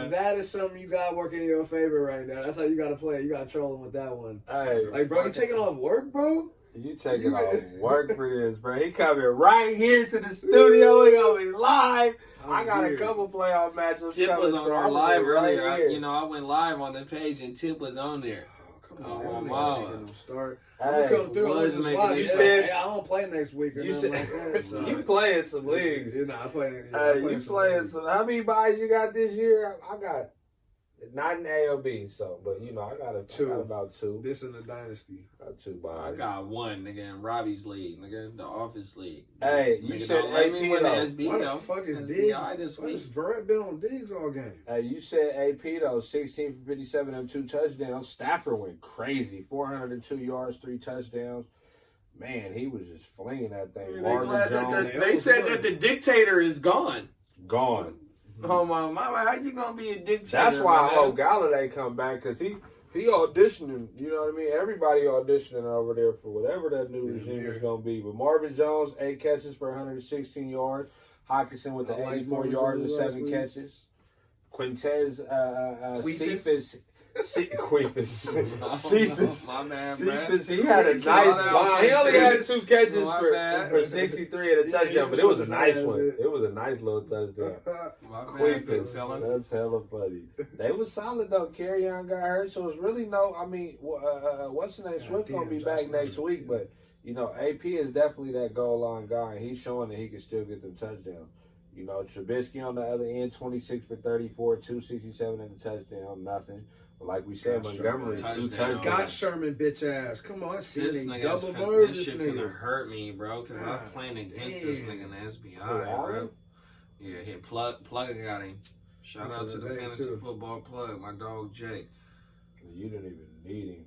S3: That is something you got working in your favor right now. That's how you gotta play. You gotta troll him with that one.
S4: Hey,
S3: like, bro, you taking off work, bro?
S4: You taking off work for this, bro. He coming right here to the studio. We gonna be live. I got a couple playoff matchups.
S2: Tip was on our live earlier.
S4: Right
S2: I went live on the page and Tip was on there.
S3: Wow. Start. I'm gonna come through.
S4: You said,
S3: I don't play next week or nothing like that. So.
S4: You playing some leagues.
S3: I play.
S4: You playing some. How many buys you got this year? I got not an AOB, but I got
S3: two.
S4: I got about two.
S3: This in the dynasty.
S4: I got two buys.
S2: I got one, nigga, in Robbie's league, nigga, the office league.
S4: Hey, you
S2: nigga,
S4: said
S2: AP
S4: though.
S3: What the fuck is Diggs?
S2: This week.
S3: Verrett been on Diggs all game.
S4: Hey, you said AP though, 16 for 57 and 2 touchdowns. Stafford went crazy, 402 yards, 3 touchdowns. Man, he was just flinging that thing.
S2: They said that the dictator is gone.
S4: Gone.
S2: Oh my mama, how you gonna be a dictator?
S4: That's why I hope Galladay come back, because he auditioning. You know what I mean? Everybody auditioning over there for whatever that new regime is gonna be. But Marvin Jones, 8 catches for 116 yards. Hawkinson with the 84 yards and 7 catches. Quintez Cephas.
S2: My man,
S4: Cephas. He had a nice line. He only had 2 catches for 63 and a touchdown, but it was a nice one. It was a nice little touchdown. Cephas. That's hella funny. They was solid though. Carryon got hurt, so it's really what's the name? Swift gonna be back next week, but AP is definitely that goal line guy, and he's showing that he can still get them touchdowns. Trubisky on the other end, 26 for 34, 267 and a touchdown, nothing. But like we said, Montgomery, 2 touchdowns.
S3: Got Sherman, bitch ass. Come on, I see
S2: this
S3: nigga
S2: double
S3: murder
S2: this shit finna hurt me, bro, because I'm playing against this nigga in the SBI, bro. Yeah, hit plug got him. Shout out to the fantasy football plug, my dog Jake.
S4: You didn't even need him.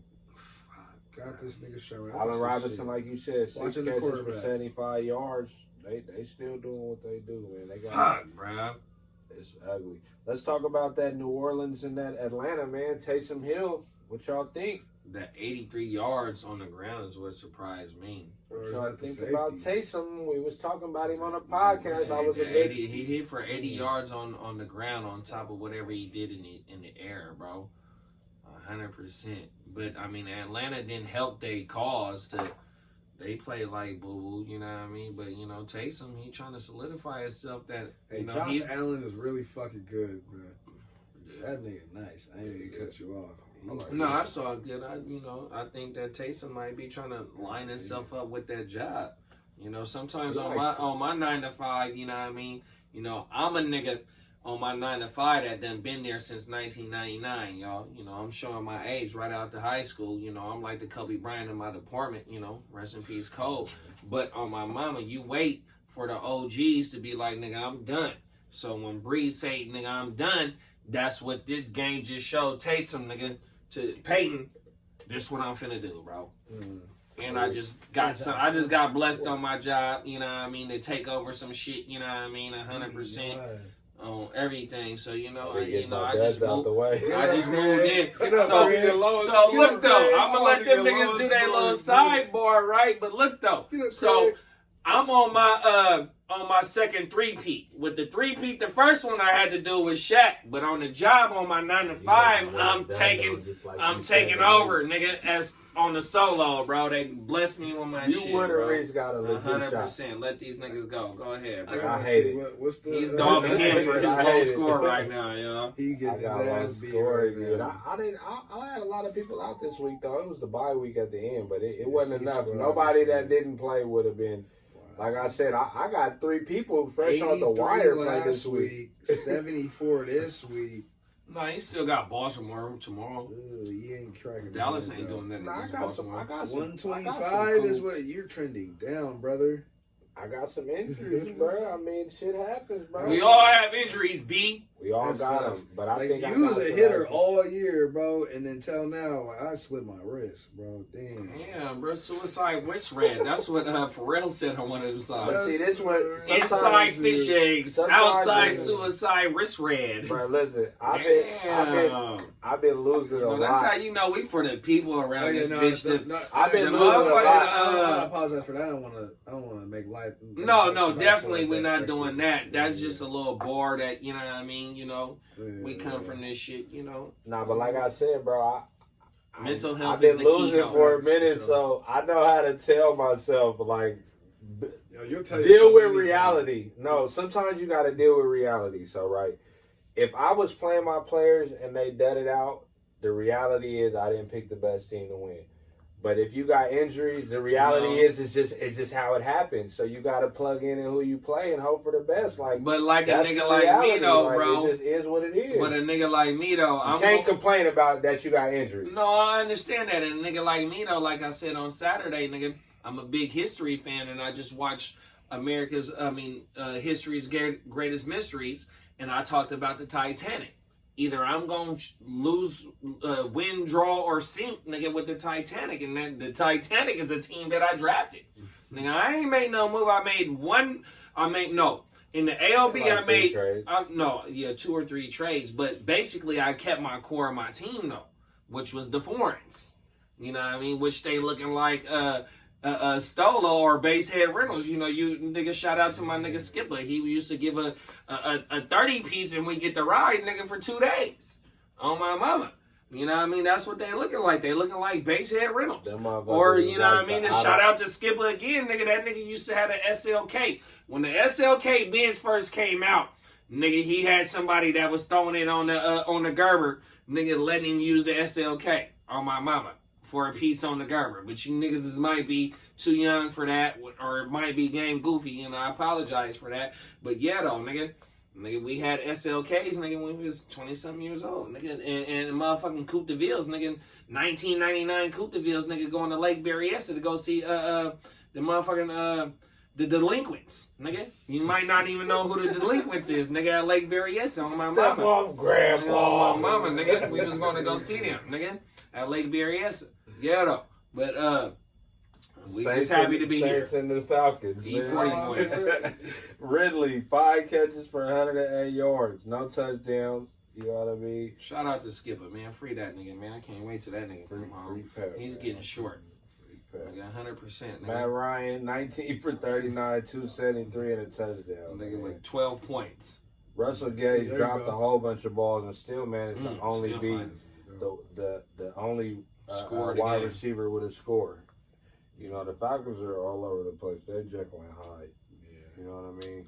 S3: Got this nigga Sherman.
S4: Allen Robinson, like you said, 6 catches for 75 yards. They still doing what they do, man. They got
S2: bro.
S4: It's ugly. Let's talk about that New Orleans and that Atlanta, man. Taysom Hill. What y'all think?
S2: That 83 yards on the ground is what surprised me.
S4: What y'all think about Taysom? We was talking about him on a podcast.
S2: He hit for 80 yards on the ground on top of whatever he did in the air, bro. 100%. But I mean, Atlanta didn't help their cause to. They play like boo-boo, you know what I mean? But, Taysom, he trying to solidify himself that,
S3: Josh Allen is really fucking good, bro. That nigga nice. I ain't even cut you off.
S2: I saw it good. I think that Taysom might be trying to line himself up with that job. Sometimes on my 9 to 5, you know what I mean? I'm a nigga on my 9 to 5 that done been there since 1999, y'all. I'm showing my age right out to high school. I'm like the Kobe Bryant in my department, rest in peace, Cole. But on my mama, you wait for the OGs to be like, nigga, I'm done. So when Breeze say, nigga, I'm done, that's what this game just showed Taysom, nigga, to Peyton. This what I'm finna do, bro. And I just got blessed on my job, you know what I mean, to take over some shit, you know what I mean, 100%. On everything, so I just moved in. So look though, I'm gonna let them niggas do their little sidebar, right? But look though, so I'm on my second 3-peat. With the 3-peat, the first one I had to do with Shaq, but on the job on my 9 to 5, I'm taking over, nigga, as on the solo, bro. They blessed me with my shit,
S4: You would have
S2: bro.
S4: reached got a legit
S2: 100%. Let these niggas go. Go ahead, bro.
S4: I hate it.
S2: He's dogging him for his low score right now, yo.
S3: He getting his ass beat right now.
S4: I had a lot of people out this week, though. It was the bye week at the end, but it wasn't enough. Nobody that didn't play would have been. Like I said, I got 3 people fresh off the wire play this week.
S3: 74 this week.
S2: No, he still got Baltimore tomorrow.
S3: You ain't cracking.
S2: Dallas ain't doing that.
S4: I got some.
S3: 125 is what you're trending down, brother.
S4: I got some injuries, bro. I mean, shit happens, bro.
S2: We all have injuries, B.
S4: We all got him, but I think
S3: you was a hitter all year, bro, and until now, like I slipped my wrist, bro. Damn.
S5: Yeah, bro, suicide wrist red. That's what Pharrell said on one of his songs.
S4: See, this one
S5: inside fish eggs, outside suicide wrist red.
S4: Bro, listen, I've been losing a lot.
S5: That's how you know we for the people around this bitch.
S4: I've been losing a lot.
S3: I apologize for that. I don't want to make life.
S5: No, definitely we're not doing that. That's just a little bar that, you know what I mean. You know, we come from this shit. You know.
S4: Nah, but like I said, bro,
S5: mental health.
S4: I've been losing for a minute, so I know how to tell myself like. Deal with reality. No, sometimes you got to deal with reality. So, right, if I was playing my players and they dudded out, the reality is I didn't pick the best team to win. But if you got injuries, the reality is it's just how it happens. So you got to plug in who you play and hope for the best.
S5: But like a nigga like me though, bro,
S4: it just is what it is.
S5: But a nigga like me though,
S4: I can't complain about that you got injuries.
S5: No, I understand that. And a nigga like me though, like I said on Saturday, nigga, I'm a big history fan, and I just watched history's greatest mysteries, and I talked about the Titanic. Either I'm going to lose, win, draw, or sink, nigga, with the Titanic. And then the Titanic is a team that I drafted. Nigga, I ain't made no move. In the ALB, I made, 2 or 3 trades. But basically, I kept my core of my team, though, which was the foreigns. You know what I mean? Which they looking like Stola or Basehead Reynolds. You know, you nigga, shout out to my nigga Skipper. He used to give a 30 piece and we get the ride, nigga, for 2 days on my mama. You know what I mean? That's what they looking like. They looking like Basehead Reynolds. Or, you know what I mean? And shout out to Skipper again, nigga. That nigga used to have an SLK. When the SLK Benz first came out, nigga, he had somebody that was throwing it on the Gerber, nigga, letting him use the SLK on my mama for a piece on the Gerber. But you niggas might be too young for that, or it might be game goofy, and I apologize for that. But yeah, though, nigga, we had SLKs, nigga, when we was 20-something years old, nigga, and motherfucking Coupe de Villes, nigga, 1999 Coupe de Villes, nigga, going to Lake Berryessa to go see the motherfucking the Delinquents, nigga. You might not even know who the Delinquents is, nigga, at Lake Berryessa on my mama.
S4: Step off, Grandpa.
S5: Nigga, on my mama, nigga. We was going to go see them, nigga, at Lake Berryessa. Yeah, though. But, we just happy to be here.
S4: Saints and the Falcons.
S5: E40 points.
S4: Ridley, 5 catches for 108 yards. No touchdowns. You know what I mean?
S5: Shout out to Skipper, man. Free that nigga, man. I can't wait till that nigga come home. He's getting short. Like 100%. Nigga.
S4: Matt Ryan, 19 for 39, 273 and a touchdown.
S5: Nigga with 12 points.
S4: Russell Gage dropped a whole bunch of balls and still managed to only be the only wide receiver with a score. You know, the Falcons are all over the place. They're Jekyll and Hyde. Yeah. You know what I mean?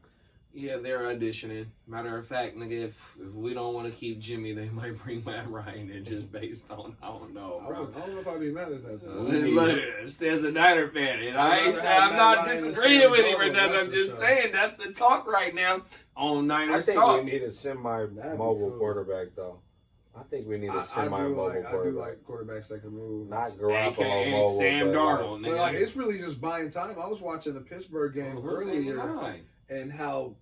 S5: Yeah, they're auditioning. Matter of fact, nigga, if we don't want to keep Jimmy, they might bring Matt Ryan in just based on, I don't know, bro.
S3: I don't know if I'd be mad at that time.
S5: Look, there's a Niner fan, and I'm not disagreeing with him or nothing. I'm just saying that's the talk right now on Niners Talk.
S4: I think we need a semi-mobile quarterback, though. I think we need a semi-mobile quarterback.
S3: I do like quarterbacks that can move.
S4: Not Garoppolo mobile.
S5: Sam Darnold, nigga.
S3: But like, it's really just buying time. I was watching the Pittsburgh game earlier. And how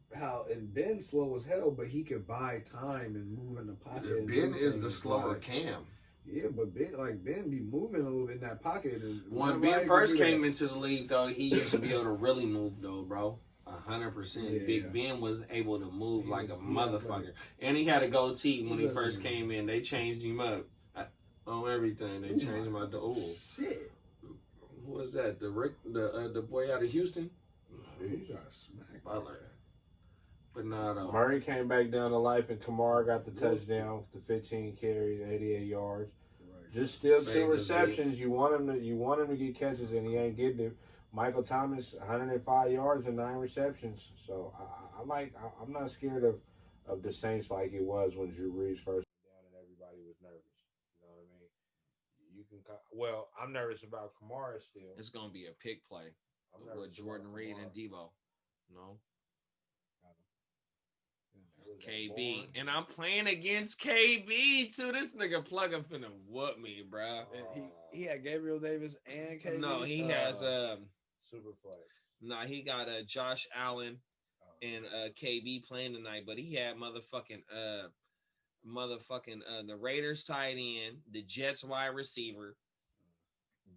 S3: and Ben's slow as hell, but he could buy time and move in the pocket.
S5: Ben is the slower Cam.
S3: Yeah, but Ben be moving a little bit in that pocket. And
S5: when Ben first came into the league, though, he used to be able to really move, though, bro. 100%. Big Ben was able to move like a motherfucker, and he had a goatee when he first came in. They changed him up on everything. They changed him out to
S3: shit.
S5: Who was that? The boy out of Houston.
S3: He got smacked.
S5: But nah, though.
S4: Murray came back down to life, and Kamara got the touchdown with the 15 carries, 88 yards. Right. Just still 2 receptions. You want him to get catches, and he ain't getting it. Michael Thomas, 105 yards and 9 receptions. So I'm not scared of the Saints like it was when Drew Brees first went down and everybody was nervous. You know what I mean? I'm nervous about Kamara still.
S5: It's gonna be a pick play with Jordan Reed and Debo. No. KB, and I'm playing against KB too. This nigga plugger finna whoop me, bro.
S3: And he had Gabriel Davis and KB.
S5: No, he has
S4: Superflex.
S5: No, he got Josh Allen and KB playing tonight, but he had the Raiders tight end, the Jets wide receiver,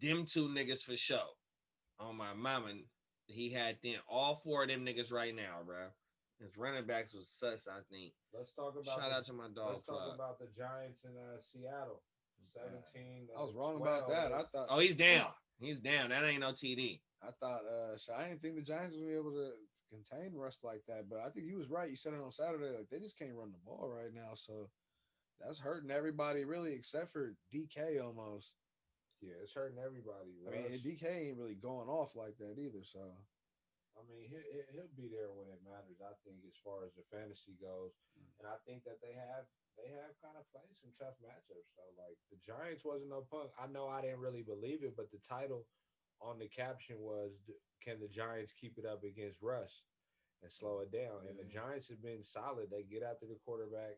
S5: them two niggas for sure. On my mama, he had them all 4 of them niggas right now, bro. His running backs was sus, I think.
S4: Let's talk about
S5: shout out to my dog.
S4: Let's talk about the Giants in Seattle. 17.
S3: I was wrong about that. I thought.
S5: Oh, he's down. He's down. That ain't no TD.
S3: I thought. I didn't think the Giants would be able to contain Russ like that, but I think he was right. You said it on Saturday. Like they just can't run the ball right now, so that's hurting everybody really, except for DK almost.
S4: Yeah, it's hurting everybody.
S3: I mean, DK ain't really going off like that either. So,
S4: I mean, he'll be there when it matters. I think as far as the fantasy goes, and I think that they have kind of played some tough matchups. So, like the Giants wasn't no punk. I know I didn't really believe it, but the title on the caption was, "Can the Giants keep it up against Russ and slow it down?" And the Giants have been solid. They get after the quarterback.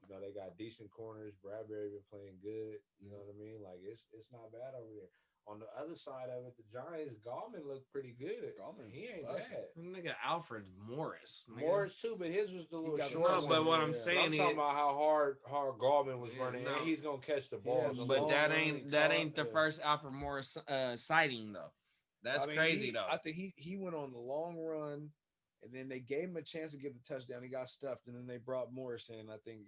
S4: You know, they got decent corners. Bradbury been playing good. You know what I mean? Like it's not bad over there. On the other side of it, the Giants, Gallman looked pretty good. Gallman, he ain't bad.
S5: Nigga, Alfred Morris.
S4: Morris too, but his was the little short.
S5: No, but what I'm saying
S4: is, I'm talking about how hard Gallman was running, and he's gonna catch the ball.
S5: But that ain't the first Alfred Morris sighting though. That's crazy though.
S3: I think he went on the long run. And then they gave him a chance to get the touchdown. He got stuffed, and then they brought Morris in. I think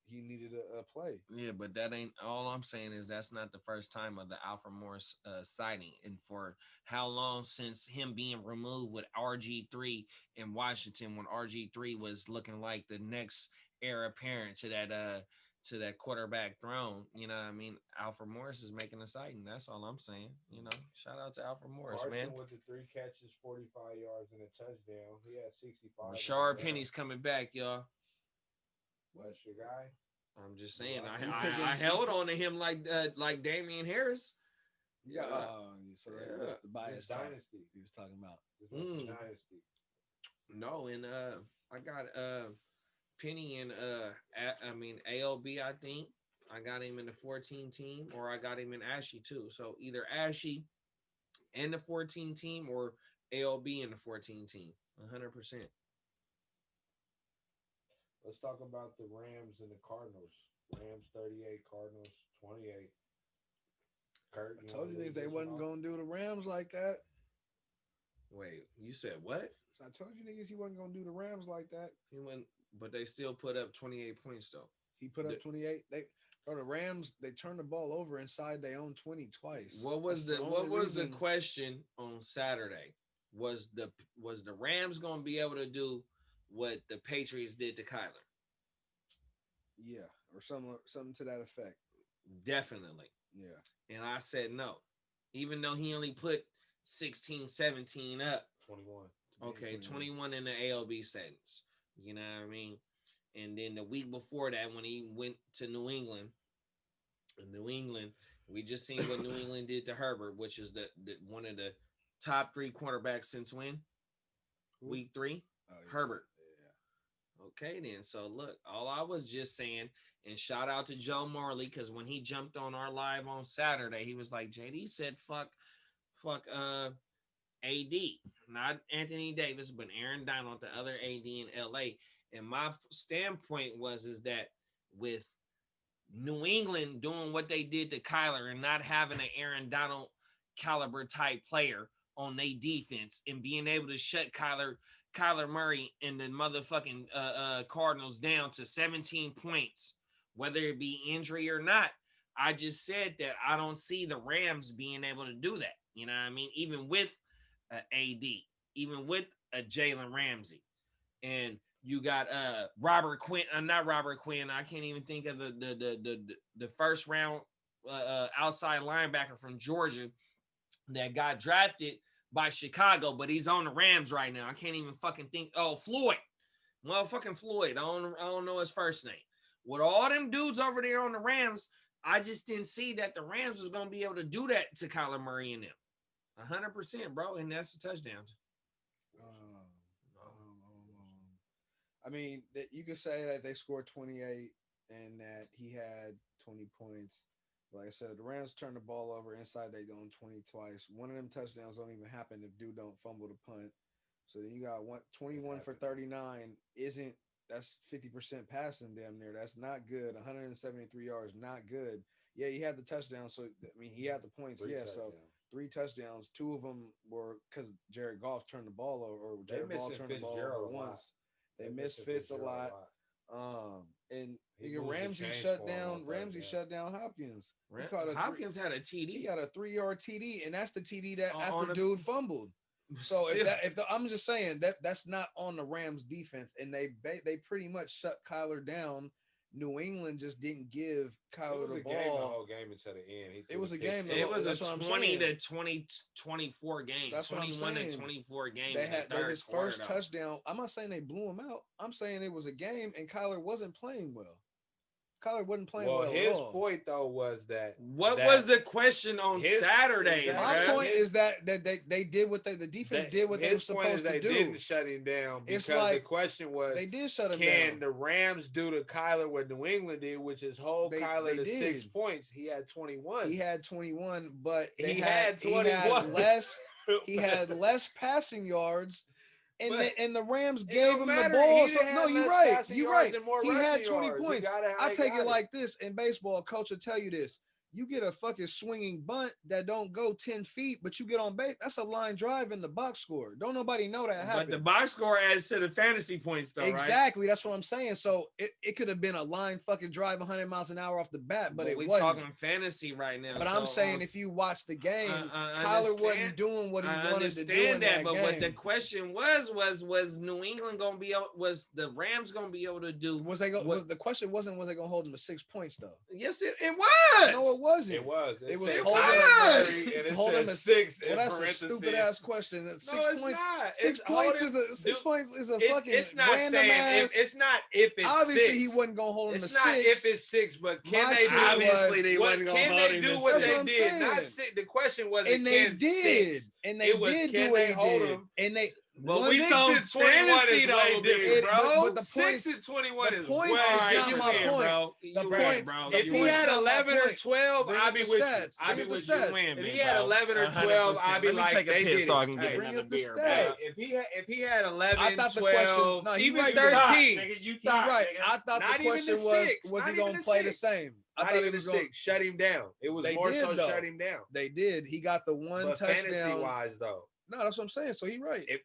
S3: he needed a play.
S5: Yeah, but that ain't all I'm saying is that's not the first time of the Alfred Morris sighting. And for how long since him being removed with RG3 in Washington when RG3 was looking like the next heir apparent to that quarterback throne, you know what I mean? Alfred Morris is making a sighting. That's all I'm saying. You know, shout out to Alfred Morris,
S4: Carson
S5: man.
S4: With the 3 catches, 45 yards, and a touchdown. He had 65.
S5: Rashard Penny's coming back, y'all.
S4: What's your guy?
S5: I'm just saying. I held on to him like Damian Harris.
S3: Yeah. So the bias dynasty he was talking about.
S4: Dynasty.
S5: No, and I got Penny and ALB, I think. I got him in the 14 team, or I got him in Ashy too. So either Ashy and the 14 team or ALB in the 14 team. 100%.
S4: Let's talk about the Rams and the Cardinals. Rams 38, Cardinals 28. Kurt,
S3: I told you they wasn't going to do the Rams like that.
S5: Wait, you said what?
S3: So I told you niggas he wasn't going to do the Rams like that.
S5: He went, but they still put up 28 points though.
S3: He put up 28. The Rams, they turned the ball over inside their own 20 twice.
S5: What was the question on Saturday? Was the Rams going to be able to do what the Patriots did to Kyler?
S3: Yeah, or something to that effect.
S5: Definitely.
S3: Yeah.
S5: And I said no. Even though he only put 16, 17 up.
S4: 21.
S5: Okay, 21 in the ALB settings. You know what I mean? And then the week before that, when he went to New England, we just seen what New England did to Herbert, which is the one of the top 3 quarterbacks since when? Week 3?
S3: Oh, yeah.
S5: Herbert.
S3: Yeah.
S5: Okay, then. So, look, all I was just saying, and shout out to Joe Marley, because when he jumped on our live on Saturday, he was like, JD said, fuck AD. Not Anthony Davis, but Aaron Donald, the other AD in LA. And my standpoint is that with New England doing what they did to Kyler and not having an Aaron Donald caliber type player on their defense and being able to shut Kyler Murray and the motherfucking Cardinals down to 17 points, whether it be injury or not, I just said that I don't see the Rams being able to do that. You know what I mean? Even with AD, even with a Jalen Ramsey. And you got Robert Quinn. Not Robert Quinn. I can't even think of the first round outside linebacker from Georgia that got drafted by Chicago, but he's on the Rams right now. I can't even fucking think. Oh, Floyd. Motherfucking Floyd. I don't know his first name. With all them dudes over there on the Rams, I just didn't see that the Rams was going to be able to do that to Kyler Murray and them. 100%, bro. And that's the touchdowns.
S3: I mean, you could say that they scored 28 and that he had 20 points. Like I said, the Rams turned the ball over inside their own 20 twice. One of them touchdowns don't even happen if dude don't fumble the punt. So then you got 21 for 39. That's 50% passing damn near. That's not good. 173 yards, not good. Yeah, he had the touchdown. So I mean, he had the points. So 3 touchdowns. 2 of them were because Jared Goff turned the ball over, or Jared Goff turned the ball over once. They missed Fitz a lot. And Ramsey shut down. Shut down Hopkins.
S5: Hopkins had a TD.
S3: He got a 3-yard TD, and that's the TD that after dude fumbled. So I'm just saying that's not on the Rams defense, and they pretty much shut Kyler down. New England just didn't give Kyler the ball.
S4: The whole game until the end.
S3: It was a game.
S5: It was a 20 to 24 game.
S3: That's
S5: 21 to 24 game.
S3: They had his first touchdown. I'm not saying they blew him out. I'm saying it was a game, and Kyler wasn't playing well. Kyler wasn't playing well.
S4: His point though was that
S5: was the question on Saturday?
S3: My point is that they did what the defense did what they were supposed to do.
S4: They didn't shut him down because the question was
S3: they did shut him down.
S4: Can the Rams do to Kyler what New England did, which is hold Kyler to 6 points? He had 21.
S3: He had 21, but
S4: he had 21.
S3: He had less passing yards. And the Rams gave him the ball. So, no, you're right. You're right. He had 20 points. I take it like this. In baseball, coach will tell you this. You get a fucking swinging bunt that don't go 10 feet, but you get on base. That's a line drive in the box score. Don't nobody know that happened.
S5: But the box score adds to the fantasy points, though,
S3: exactly.
S5: Right?
S3: That's what I'm saying. So it could have been a line fucking drive 100 miles an hour off the bat, but it wasn't.
S5: We're talking fancy right now.
S3: But I'm saying if you watch the game, Kyler wasn't doing what he wanted to do in that game.
S5: What the question was New England going to be – was the Rams going to be able to do –
S3: the question wasn't was they going to hold him to 6 points, though.
S5: Yes, it was.
S3: No, it wasn't.
S4: It was.
S3: It was
S4: hold him at 6.
S3: Well, that's a stupid ass question. 6 points.
S4: Not.
S3: 6 points is a 6 points is a fucking
S4: it's not
S3: random
S4: saying
S3: ass.
S4: It's not if it's
S3: obviously
S4: 6.
S3: he wasn't gonna hold him to 6.
S4: It's not if it's 6, but can they do
S5: obviously they wasn't gonna hold him to 6.
S4: Can they do what they did? Not 6. The question was
S3: and they did. And they did do what he did. And they
S5: But we told fantasy though, bro.
S3: But the
S4: 6 and 21 is
S3: points is not my point.
S5: Bro.
S3: The points,
S5: bro.
S4: If he had 11 or 12, I'd be with you.
S3: I'd be with
S5: you.
S4: If he had 11 or 12, I'd be like,
S5: take a piss so I can get
S3: bring
S5: another
S3: up the
S5: beer,
S3: stats.
S4: If he had 11, 12, even 13,
S3: you're right. I thought the question was he gonna play the same? I thought
S4: it was 6. Shut him down. It was more so shut him down.
S3: They did. He got the one touchdown.
S4: Fantasy wise, though.
S3: No, that's what I'm saying. So he's right.
S4: If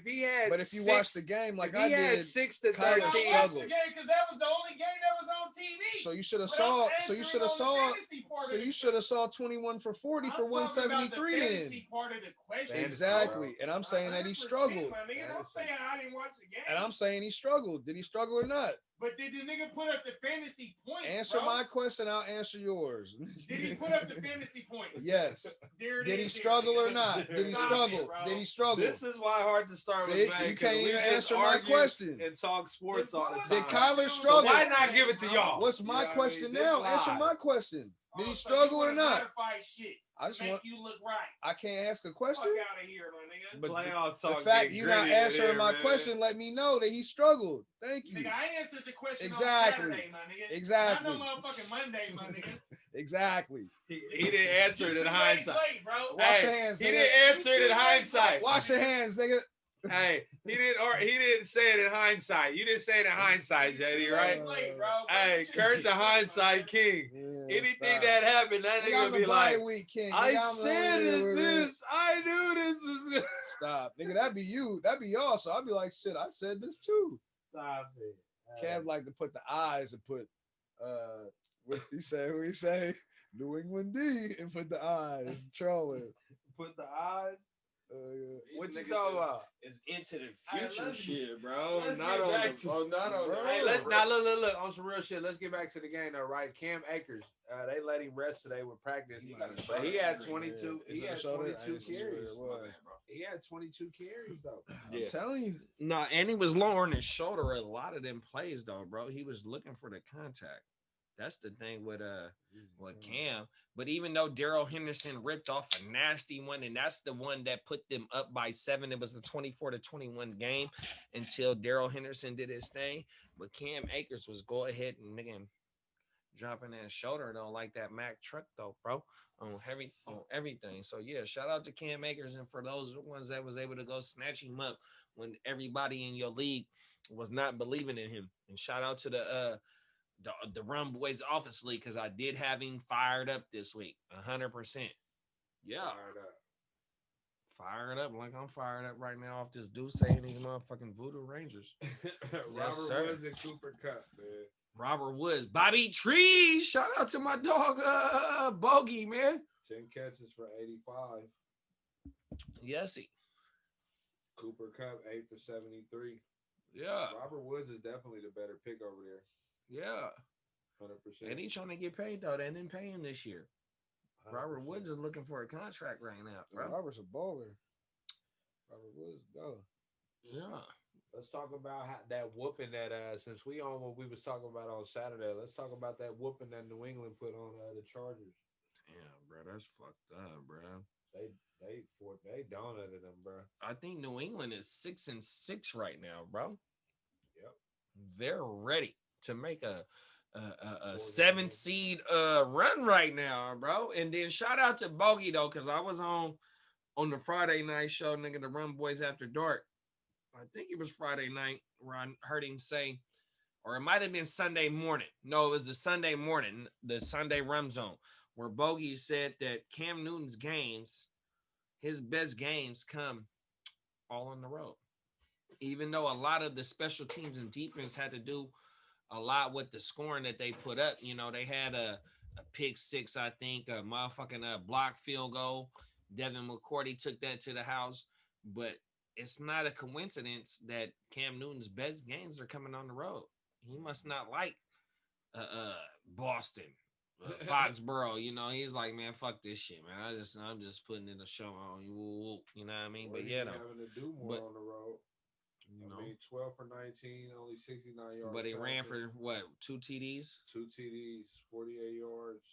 S4: he had,
S3: but if you watch the game like I
S4: did,
S3: 6
S4: to 13,
S5: I watched the game because that was the only game that was on TV.
S3: So you should have saw. So you should have saw 21 for 40 for 173. Then
S5: part of the question.
S3: Exactly, and I'm saying that he struggled.
S5: I'm saying I didn't watch the game.
S3: And I'm saying he struggled. Did he struggle or not?
S5: But did the nigga put up the fantasy points?
S3: Answer my question, I'll answer yours.
S5: Did he put up the fantasy points?
S3: Yes. Did he struggle or not? Did he struggle? Did he struggle?
S4: This is why Heart2Start was mad.
S3: You can't even answer my question.
S4: And talk sports all the time.
S3: Did Kyler struggle?
S4: So why not give it to y'all?
S3: What's my question now? Answer my question. Did he struggle or not? I just want
S5: you look right.
S3: I can't ask a question.
S5: Fuck out of here, my nigga.
S3: But the fact you're not answering my question let me know that he struggled. Thank you.
S5: Nigga, I answered the question
S3: exactly.
S5: on Saturday, my nigga.
S3: Exactly.
S5: Not no motherfucking Monday, my nigga.
S3: Exactly.
S4: He didn't answer it in hindsight.
S5: Late, bro.
S3: Wash your hands, nigga.
S4: He didn't answer it in hindsight.
S3: Wash your hands, nigga.
S4: Hey, he didn't say it in hindsight. You didn't say it in hindsight, JD, right?
S5: Late, bro.
S4: Hey, Kurt the hindsight king.
S3: Yeah,
S4: anything that happened, that nigga would be like,
S3: king.
S4: I said this. I knew this was.
S3: Stop, nigga. That'd be you. That'd be y'all. So I'd be like, shit. I said this too.
S4: Stop it.
S3: Kev like to put the eyes and put what he say New England D and put the eyes trolling.
S4: Put the eyes.
S5: What you talking about? Is into the future shit, bro. Not on the.
S4: Hey, look on some real shit. Let's get back to the game though, right? Cam Akers, they let him rest today with practice, but he had 22. He had 22 carries. He had 22 carries though.
S3: I'm telling you.
S5: No, and he was lowering his shoulder a lot of them plays though, bro. He was looking for the contact. That's the thing with Cam. But even though Darrell Henderson ripped off a nasty one, and that's the one that put them up by 7, it was the 24-21 game until Darrell Henderson did his thing. But Cam Akers was go ahead and again dropping that shoulder though, like that Mack truck though, bro, on everything. So yeah, shout out to Cam Akers, and for those ones that was able to go snatch him up when everybody in your league was not believing in him. And shout out to the Rum Boys Office League, because I did have him fired up this week, 100%. Yeah, fired up like I'm fired up right now off this Deuce and these motherfucking Voodoo Rangers.
S4: Robert Woods and Cooper Kupp, man.
S5: Robert Woods, Bobby Trees. Shout out to my dog, Bogey, man.
S4: 10 catches for 85.
S5: Yesy.
S4: Cooper Kupp 8 for 73.
S5: Yeah.
S4: Robert Woods is definitely the better pick over there.
S5: Yeah.
S4: 100%.
S5: And he's trying to get paid though. They didn't pay him this year.
S4: 100%.
S5: Robert Woods is looking for a contract right now, bro.
S3: Robert's a bowler. Robert Woods, go.
S5: Yeah.
S4: Let's talk about that whooping that since we on what we was talking about on Saturday. Let's talk about that whooping that New England put on the Chargers.
S5: Damn, bro, that's fucked up, bro.
S4: They donated them, bro.
S5: I think New England is 6-6 right now, bro.
S4: Yep.
S5: They're ready to make a 7 seed run right now, bro. And then shout out to Bogey though, because I was on the Friday night show, nigga, the Rum Boys After Dark. I think it was Friday night where I heard him say, or it might have been Sunday morning. No, it was the Sunday morning, the Sunday Rum Zone, where Bogey said that Cam Newton's games, his best games come all on the road. Even though a lot of the special teams and defense had to do a lot with the scoring that they put up. You know, they had a pick six, I think, a motherfucking block field goal. Devin McCourty took that to the house. But it's not a coincidence that Cam Newton's best games are coming on the road. He must not like Boston, Foxborough. You know, he's like, man, fuck this shit, man. I'm just putting in a show on you. You know what I mean?
S4: Well,
S5: but yeah,
S4: having to do more on the road.
S5: You know,
S4: I mean, 12 for 19, only 69 yards.
S5: But he ran for what? 2 TDs?
S4: 2 TDs, 48 yards.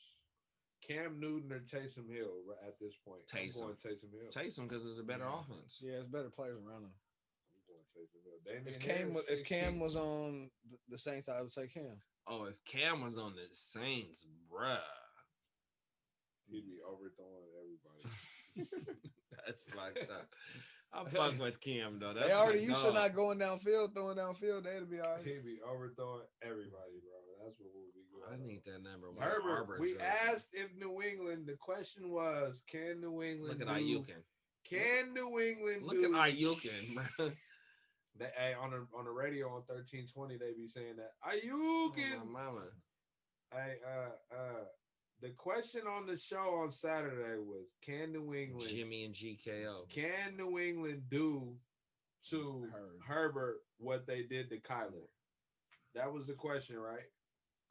S4: Cam Newton or Taysom Hill at this point?
S5: Taysom.
S4: I'm going Taysom Hill.
S5: Taysom because it's a better offense.
S3: Yeah, it's better players around him.
S4: I'm going Taysom Hill.
S3: If Cam was on the Saints, I would say Cam.
S5: Oh, if Cam was on the Saints, bruh.
S4: He'd be overthrowing everybody.
S5: That's fucked up. I'm fucking with Cam though. That's
S3: they already used to not going downfield, throwing downfield. They'd be all right.
S4: He'd be overthrowing everybody, bro. That's what we'll be good.
S5: I need that number.
S4: Herbert. We asked if New England. The question was, can New England?
S5: Look at Ayukin.
S4: Can New England?
S5: Look at Ayukin, bro.
S4: They on the radio on 1320. They be saying that Ayukin.
S5: Oh, my mama.
S4: Hey, the question on the show on Saturday was, can New England,
S5: Jimmy and GKO,
S4: can New England do to Herbert what they did to Kyler? That was the question, right?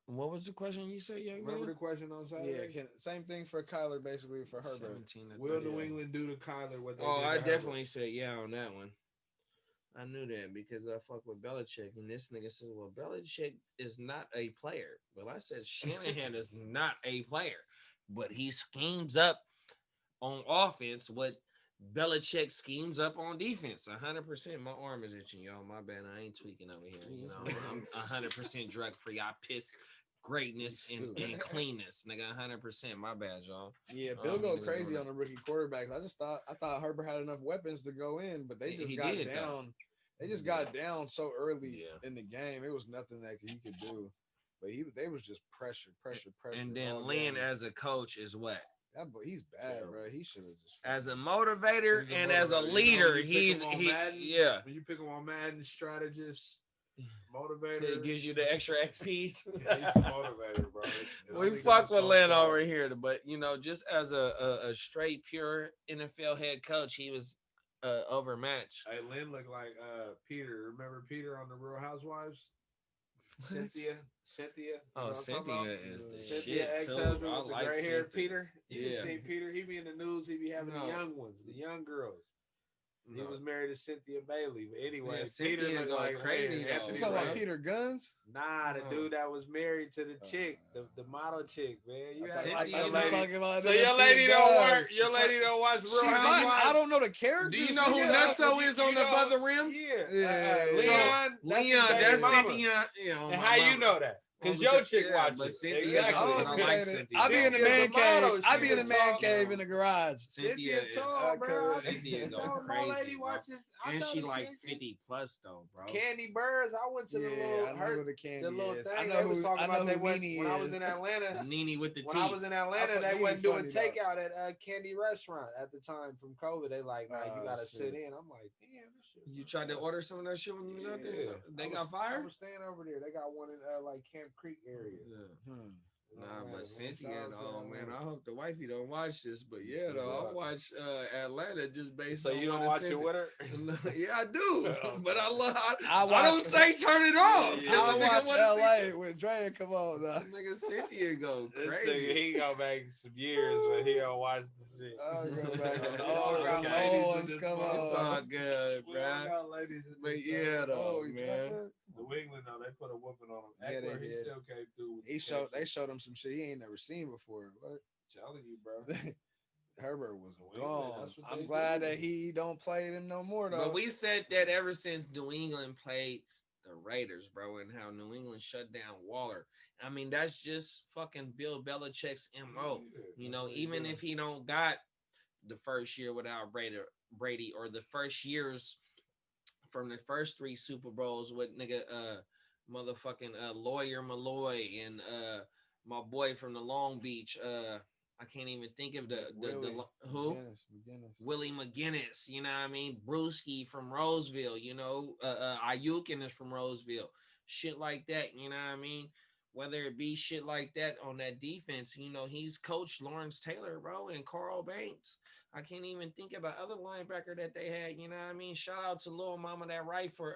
S5: What was the question you said, young man?
S4: Remember the question on Saturday?
S3: Yeah, same thing for Kyler, basically, for Herbert.
S4: Will New England do to Kyler what they did to
S5: I
S4: Herbert?
S5: definitely said yeah on that one. I knew that because I fuck with Belichick, and this nigga says, well, Belichick is not a player. Well, I said Shanahan is not a player, but he schemes up on offense what Belichick schemes up on defense. 100%. My arm is itching, y'all. My bad. I ain't tweaking over here. You know, I'm 100% drug free. I piss greatness and cleanness, nigga. 100%. My bad, y'all.
S3: Yeah, Bill go crazy on the rookie quarterbacks. I thought Herbert had enough weapons to go in, but they just got down. They just got down so early in the game. It was nothing that he could do. But they was just pressure.
S5: And then Lynn as a coach is what?
S3: That boy, he's bad, bro. He should have just
S5: as a motivator and as a leader,
S4: When you pick him on Madden, strategist, motivator,
S5: it gives you the extra XPs.
S4: He's a motivator, bro.
S5: We fuck with Lynn over here, but you know, just as a straight pure NFL head coach, he was overmatched.
S4: Hey, Lynn looked like Peter. Remember Peter on the Real Housewives? Cynthia.
S5: Oh, Cynthia is the
S4: Cynthia
S5: shit too.
S4: ex-husband
S5: I
S4: with the
S5: like
S4: gray
S5: Cynthia.
S4: hair Peter. You
S5: Yeah.
S4: see Peter, he be in the news, he be having the young ones, the young girls. He was married to Cynthia Bailey. But anyway, Peter looked like
S5: crazy.
S3: You talking about Peter Guns?
S4: Nah, the dude that was married to the chick, the model chick, man. You
S3: talking about
S4: so your lady don't work. Your lady don't watch Real Housewives.
S3: I don't know the characters.
S5: Do you know who Nutso is on the Above the Rim?
S4: Yeah.
S3: Yeah.
S4: Leon.
S5: Leon, that's
S4: Cynthia.
S5: Cynthia. You know,
S4: And how you know that? Because your chick watches.
S5: But Cynthia,
S4: Exactly.
S5: I like Cynthia.
S6: I be in the man cave. I be in the man
S4: tall,
S6: cave in the garage.
S5: Cynthia is
S4: tall, bro.
S5: Cynthia go crazy, bro. And she like 50 plus though, bro.
S4: Candy Birds. I went to the little thing.
S6: I know
S4: they was talking about
S6: Nene
S4: when I was in Atlanta.
S5: Nene with the
S4: When
S5: teeth.
S4: I was in Atlanta, they wasn't doing takeout at a candy restaurant at the time from COVID. They like, nah, you gotta sit in. I'm like, damn, this shit.
S5: You tried to order some of that shit when you was out there? They got fired?
S4: I was staying over there. They got one in like Camp Creek area.
S5: Yeah. Nah, but Cynthia, man, I hope the wifey don't watch this, but yeah, though, I watch Atlanta just based on.
S4: So you don't watch it with her?
S5: Yeah, I do, but I don't say turn it off.
S6: I watch LA with Dre come on.
S5: Nigga, Cynthia go crazy.
S4: This nigga, he gonna make some years, but he don't watch the shit.
S6: I'll go back on all ones come on.
S5: It's all good, bro. But yeah, though, man.
S4: New England, though, they put a whooping on him.
S6: Yeah, they did.
S4: He still came through.
S6: They showed him some shit he ain't never seen before. What?
S4: Telling you, bro.
S6: Herbert was gone. I'm glad that he don't play them no more, though.
S5: But we said that ever since New England played the Raiders, bro, and how New England shut down Waller. I mean, that's just fucking Bill Belichick's MO. You know, even if he don't got the first year without Brady or the first years from the first 3 Super Bowls with motherfucking Lawyer Malloy and my boy from the Long Beach. I can't even think of the who? Willie McGinnis, you know what I mean? Brewski from Roseville, you know, Ayukin is from Roseville. Shit like that, you know what I mean? Whether it be shit like that on that defense, you know, he's coached Lawrence Taylor, bro, and Carl Banks. I can't even think of other linebacker that they had, you know what I mean? Shout out to Lil Mama that right for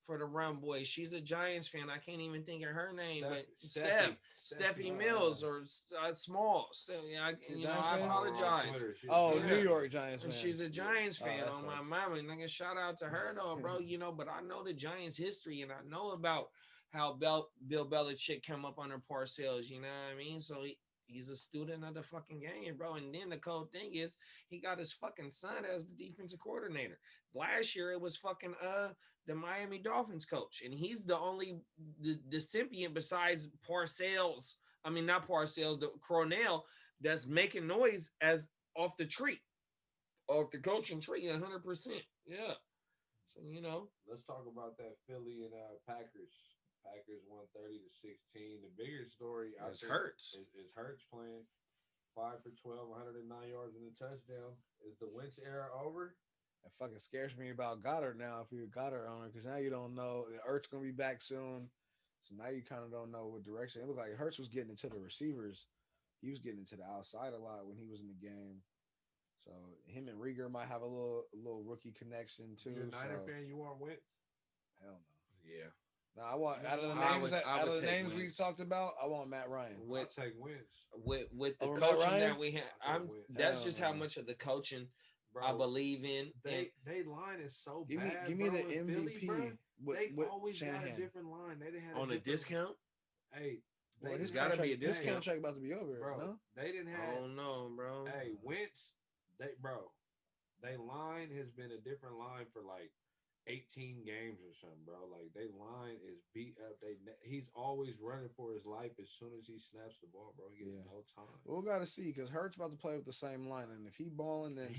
S5: the Run Boys. She's a Giants fan. I can't even think of her name, but Steffi Mills or Small. I apologize.
S6: New York Giants fan.
S5: She's a Giants fan on my mama. Nigga, shout out to her though, bro. You know, but I know the Giants history and I know about how Bill Belichick come up under Parcells. You know what I mean? So he's a student of the fucking game, bro. And then the cool thing is he got his fucking son as the defensive coordinator. Last year it was fucking the Miami Dolphins coach, and he's the only recipient besides Parcells. I mean, not Parcells, the Cornell that's making noise as off the tree, off the coaching tree, 100%. Yeah. So you know,
S4: let's talk about that Philly and Packers. Packers 130-16. The bigger story
S5: is Hurts.
S4: Is Hurts playing 5 for 12, 109 yards and a touchdown. Is the Wentz era over?
S6: That fucking scares me about Goddard now. If you're a Goddard owner, because now you don't know. Hurts gonna be back soon, so now you kind of don't know what direction. It looked like Hurts was getting into the receivers. He was getting into the outside a lot when he was in the game. So him and Rieger might have a little rookie connection too.
S4: You're a Niner fan. You want Wentz?
S6: Hell no.
S5: Yeah.
S6: No, I want out of the names we've talked about, I want Matt Ryan.
S4: I'll take Wentz.
S5: With the coaching that we have, that's just how much of the coaching I believe in.
S4: They line is so
S6: give
S4: bad.
S6: Give me the
S4: MVP.
S6: Philly,
S4: They always got a different line. They didn't have
S5: on a discount.
S4: Hey,
S5: it's got to be a discount.
S6: This contract about to be over,
S4: bro.
S6: No?
S4: They didn't have.
S5: Oh no, bro.
S4: Hey, Wentz. They line has been a different line for like 18 games or something, bro. Like they line is beat up. He's always running for his life as soon as he snaps the ball, bro. He gets no time.
S6: We'll gotta see because Hurts about to play with the same line, and if he balling, then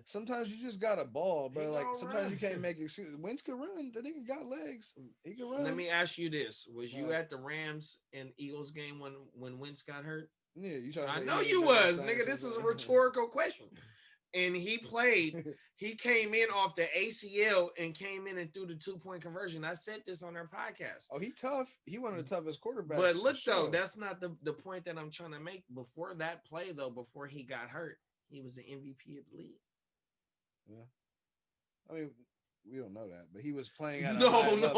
S6: sometimes you just got a ball, but like sometimes you can't make excuses. Wentz can run. The nigga got legs. He can run.
S5: Let me ask you this: was you at the Rams and Eagles game when Wentz got hurt?
S6: Yeah, you talking?
S5: I know you was, nigga. This is a rhetorical question. And he played, he came in off the ACL and came in and threw the 2-point conversion. I said this on their podcast.
S6: Oh, he tough. He one of the toughest quarterbacks.
S5: But look, though, that's not the point that I'm trying to make. Before that play, though, before he got hurt, he was the MVP of the league.
S6: Yeah. I mean, we don't know that, but he was playing at
S5: No.
S6: He
S5: was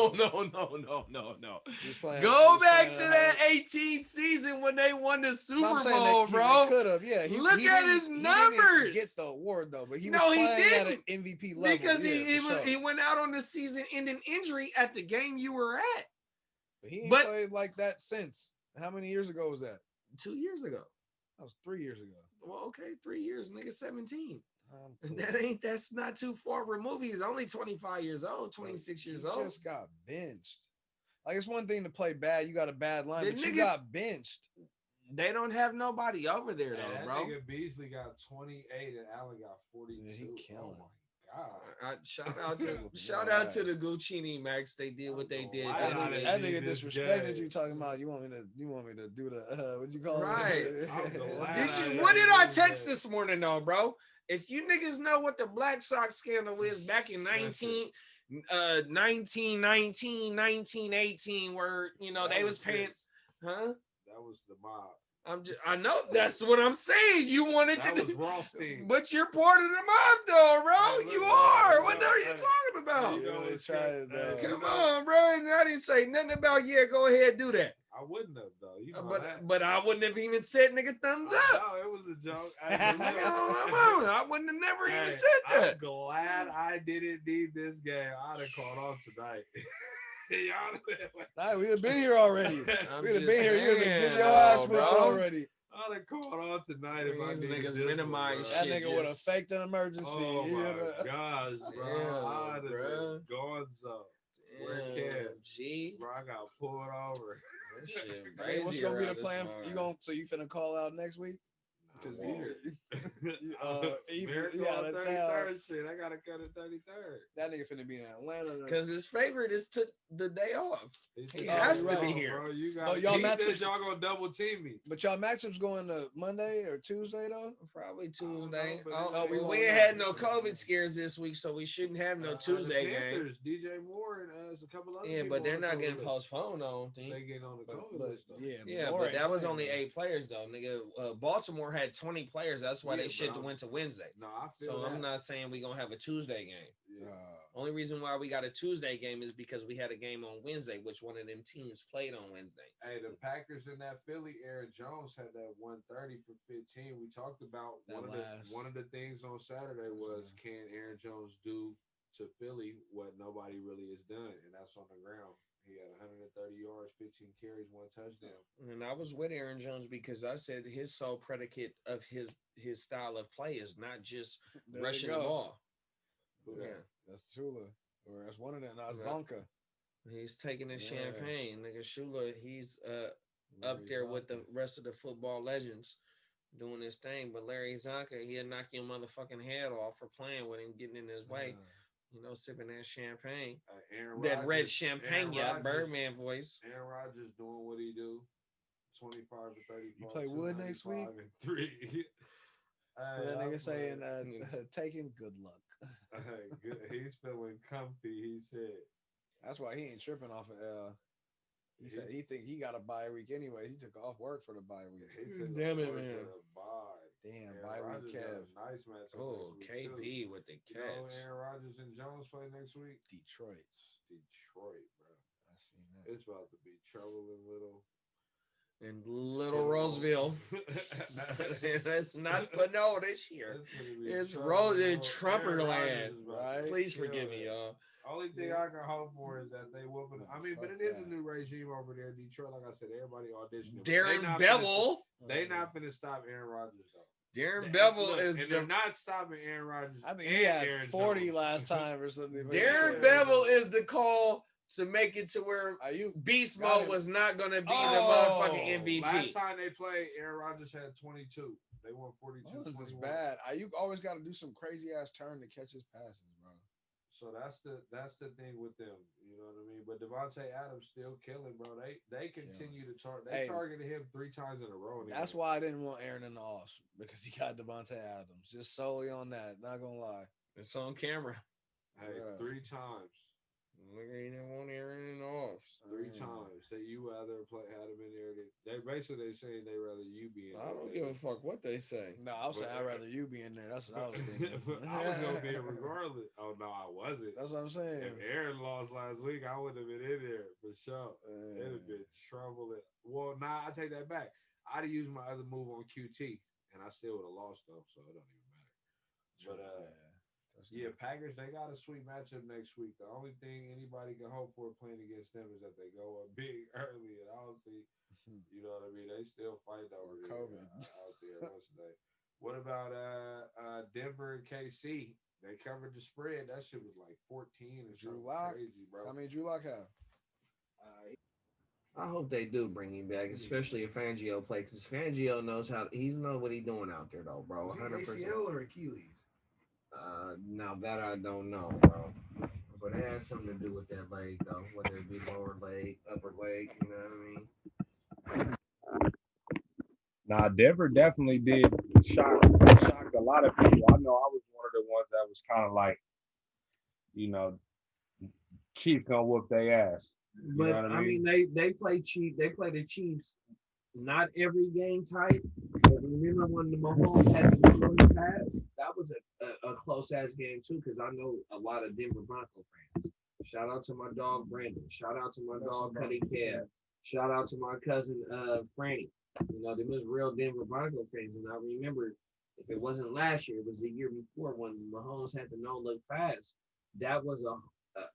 S5: playing, Go back to that 18th season when they won the Super Bowl, bro.
S6: Could have, yeah.
S5: Look at his numbers.
S6: He get the award though, but he was playing at an MVP level
S5: because he went out on the season-ending injury at the game you were at.
S6: But he ain't played like that since. How many years ago was that?
S5: 2 years ago.
S6: That was 3 years ago.
S5: Well, okay, 3 years, nigga, 17.
S6: Cool.
S5: That's not too far removed. He's only 25 years old, 26 years old.
S6: He just got benched. Like it's one thing to play bad. You got a bad line,
S5: The
S6: but you
S5: nigga-
S6: got benched.
S5: They don't have nobody over there though,
S4: that
S5: bro.
S4: nigga Beasley got 28 and Allen got 42.
S6: Yeah, he killing.
S4: Oh my god!
S5: Shout out to the Guchinni Max. They did what they did.
S4: glad I
S5: This
S6: That
S5: week.
S6: nigga
S4: this
S6: disrespected
S4: game.
S6: you talking about you want me to do the what you call
S5: Right.
S6: it?
S4: I'm glad
S5: What did I text this morning though, bro? If you niggas know what the Black Sox scandal is back in 1919, 1918, where they was paying, huh?
S4: That was the mob.
S5: I know that's what I'm saying. You wanted
S4: That
S5: to
S4: was Rothstein.
S5: but you're part of the mob though, bro.
S4: Hey,
S5: You
S4: look,
S5: are.
S4: man,
S5: What
S4: man,
S5: are you
S4: hey,
S5: talking about?
S4: you know
S6: they
S4: what's
S6: tried
S4: good?
S6: it,
S5: Come on, bro. And I didn't say nothing about go ahead, do that.
S4: I wouldn't have though. You know that.
S5: But I wouldn't have even said nigga thumbs up.
S4: No, it was a joke.
S5: I wouldn't have never even said that.
S4: I'm glad I didn't need this game. I'd have caught on tonight.
S6: Nah, we'd have been here already.
S5: I'm
S6: We'd have
S5: just
S6: been here. You'd have been
S5: saying,
S6: getting your ass
S5: bro.
S6: whooped already.
S4: I'd have caught on tonight if I
S5: These
S4: needed
S5: niggas
S4: this
S5: minimize
S4: one,
S6: That
S4: bro.
S5: shit.
S6: nigga would have
S5: just-
S6: faked an emergency.
S4: Oh
S6: You
S4: my
S6: know?
S4: gosh, bro!
S5: Damn,
S4: I'd have
S5: bro.
S4: been gone so.
S5: Damn, G.
S4: Bro, I got pulled over.
S5: That shit
S6: Hey, what's
S5: crazy
S6: gonna be the
S5: around this
S6: plan?
S5: mug.
S6: You finna call out next week? Because
S4: Miracle
S6: yeah,
S4: on
S6: that's
S4: 33rd shit. I gotta cut it 33rd.
S6: that nigga finna be in Atlanta.
S5: Because his favorite is took the day off. He
S6: Oh,
S5: has
S6: you're
S5: to be
S6: right.
S5: here.
S4: Bro, you got.
S6: Oh, y'all
S4: He
S6: match
S4: said
S6: ups-
S4: y'all gonna double team me.
S6: But y'all matchups going to Monday or Tuesday though?
S5: Probably
S4: don't know,
S5: Tuesday.
S4: but
S5: Oh,
S6: we
S5: we
S6: won't
S5: ain't
S6: know.
S5: had no COVID scares this week, so we shouldn't have no Tuesday
S4: the
S5: game.
S4: Panthers, DJ Moore and a couple other
S5: Yeah,
S4: people
S5: but they're
S4: on the
S5: not
S4: COVID
S5: getting
S4: list.
S5: postponed, I don't think.
S4: They getting on the COVID
S6: But
S4: list though.
S5: Yeah,
S6: Moore
S5: but
S6: ain't
S5: that was
S6: playing,
S5: only
S6: though.
S5: 8 players though, nigga. Baltimore had 20 players. That's why
S4: Yeah,
S5: they
S4: but
S5: shit
S4: I'm-
S5: went to Wednesday.
S4: No, I feel
S5: So
S4: that.
S5: I'm not saying we gonna have a Tuesday game.
S4: Yeah.
S5: Only reason why we got a Tuesday game is because we had a game on Wednesday, which one of them teams played on Wednesday.
S4: Hey, the Packers in that Philly, Aaron Jones had that 130 for 15. We talked about
S6: That
S4: one of the things on Saturday was can Aaron Jones do to Philly what nobody really has done, and that's on the ground. He had 130 yards, 15 carries, 1 touchdown.
S5: And I was with Aaron Jones because I said his sole predicate of his style of play is not just
S6: There you
S5: rushing the
S6: go.
S5: ball.
S4: Who
S5: Yeah.
S4: that?
S6: That's Shula. Or that's one of them. Not
S5: Yeah.
S6: Zonka.
S5: He's taking his
S6: Yeah.
S5: champagne. Nigga Shula, he's up
S6: Larry
S5: there with the
S6: Zonka.
S5: rest of the football legends doing his thing. But Larry Zonka, he'll knock your motherfucking head off for playing with him, getting in his way. Sipping that champagne.
S4: Aaron
S5: That red
S4: Rodgers-
S5: champagne,
S4: Aaron
S5: yeah,
S4: Rodgers-
S5: Birdman voice.
S4: Aaron Rodgers doing what he do. 25 to 30.
S6: You play Wood next week?
S4: 3.
S6: That nigga saying, taking good luck.
S4: He's feeling comfy. He said.
S6: That's why he ain't tripping off of L. He said he think he got a bye week anyway. He took off work for the bye week.
S4: He said
S5: Damn it,
S4: the Lord
S5: man.
S4: did a bye.
S6: Damn,
S4: Aaron
S6: bye
S4: Rodgers
S6: week,
S4: got
S6: Kev.
S4: a nice matchup.
S5: Oh,
S4: next week, too.
S5: KB with the
S4: You know,
S5: catch.
S4: Aaron Rodgers and Jones play next week.
S6: Detroit.
S4: Detroit, bro.
S6: I seen that.
S4: It's about to be trouble in little.
S5: In Little Roseville. That's not for no this year. It's Trumperland.
S6: Right?
S5: Please forgive me, y'all.
S4: Only thing I can hope for is that they whooping. I mean, but it is a new regime over there in Detroit. Like I said, everybody auditioning.
S5: Darren Bevel.
S4: They not finna stop Aaron Rodgers though.
S5: Darren Bevel
S4: Look,
S5: is
S4: and they're not stopping Aaron Rodgers.
S6: I think
S4: and
S6: he had
S4: Aaron
S6: 40
S4: Jones.
S6: last time or something.
S5: Darren Bevel is the call to make it to where
S6: Are you?
S5: Beast
S6: Got
S5: Mode
S6: him.
S5: was not going to be
S6: Oh,
S5: the motherfucking MVP.
S4: Last time they played, Aaron Rodgers had 22. They won 42.
S6: Mullins is
S4: 21.
S6: bad. You always got to do some crazy ass turn to catch his passes, bro.
S4: So that's the thing with them. You know what I mean? But Devontae Adams still killing, bro. They continue to target. They
S6: Hey,
S4: targeted him 3 times in a row.
S6: That's why I didn't want Aaron in the offs because he got Devontae Adams. Just solely on that. Not gonna lie.
S5: It's on camera.
S4: Hey,
S6: Yeah.
S4: 3 times.
S5: Nigga, he didn't want Aaron in the offs.
S4: 3 times that you rather had him in there. They basically saying they rather you be in there.
S5: I don't give a fuck what they say.
S6: No, I was saying I'd rather you be in there. That's what I was thinking.
S4: I was gonna be in regardless. Oh no, I wasn't.
S6: That's what I'm saying.
S4: If Aaron lost last week, I would have been in there for sure. It'd have been trouble. Well, nah, I take that back. I'd have used my other move on QT, and I still would have lost though, so it don't even matter. But yeah, Packers, they got a sweet matchup next week. The only thing anybody can hope for playing against them is that they go up big early, and obviously, you know what I mean. They still fight over there out there. What's the day? What about Denver and KC? They covered the spread. That shit was like 14 or
S6: Drew
S4: something
S6: Lock?
S4: crazy, bro.
S6: I mean, Drew Lock have.
S5: I hope they do bring him back, especially if Fangio play, because Fangio knows what he's doing out there though, bro. 100%.
S3: ACL or Achilles?
S5: Now that I don't know, bro. But it has something to do with that leg, though. Whether it be lower leg, upper leg, you know what I mean?
S4: Nah, Denver definitely did shock a lot of people. I know I was one of the ones that was kind of like, Chiefs gonna whoop their ass.
S5: But I mean, they play Chiefs. They play the Chiefs. Not every game tight. But remember when the Mahomes had the early pass? That was a close ass game too, because I know a lot of Denver Bronco fans. Shout out to my dog Brandon. Shout out to my dog Cuddy Cab. Shout out to my cousin Franny. There was real Denver Bronco fans, and I remember if it wasn't last year, it was the year before when Mahomes had the no-look pass. That was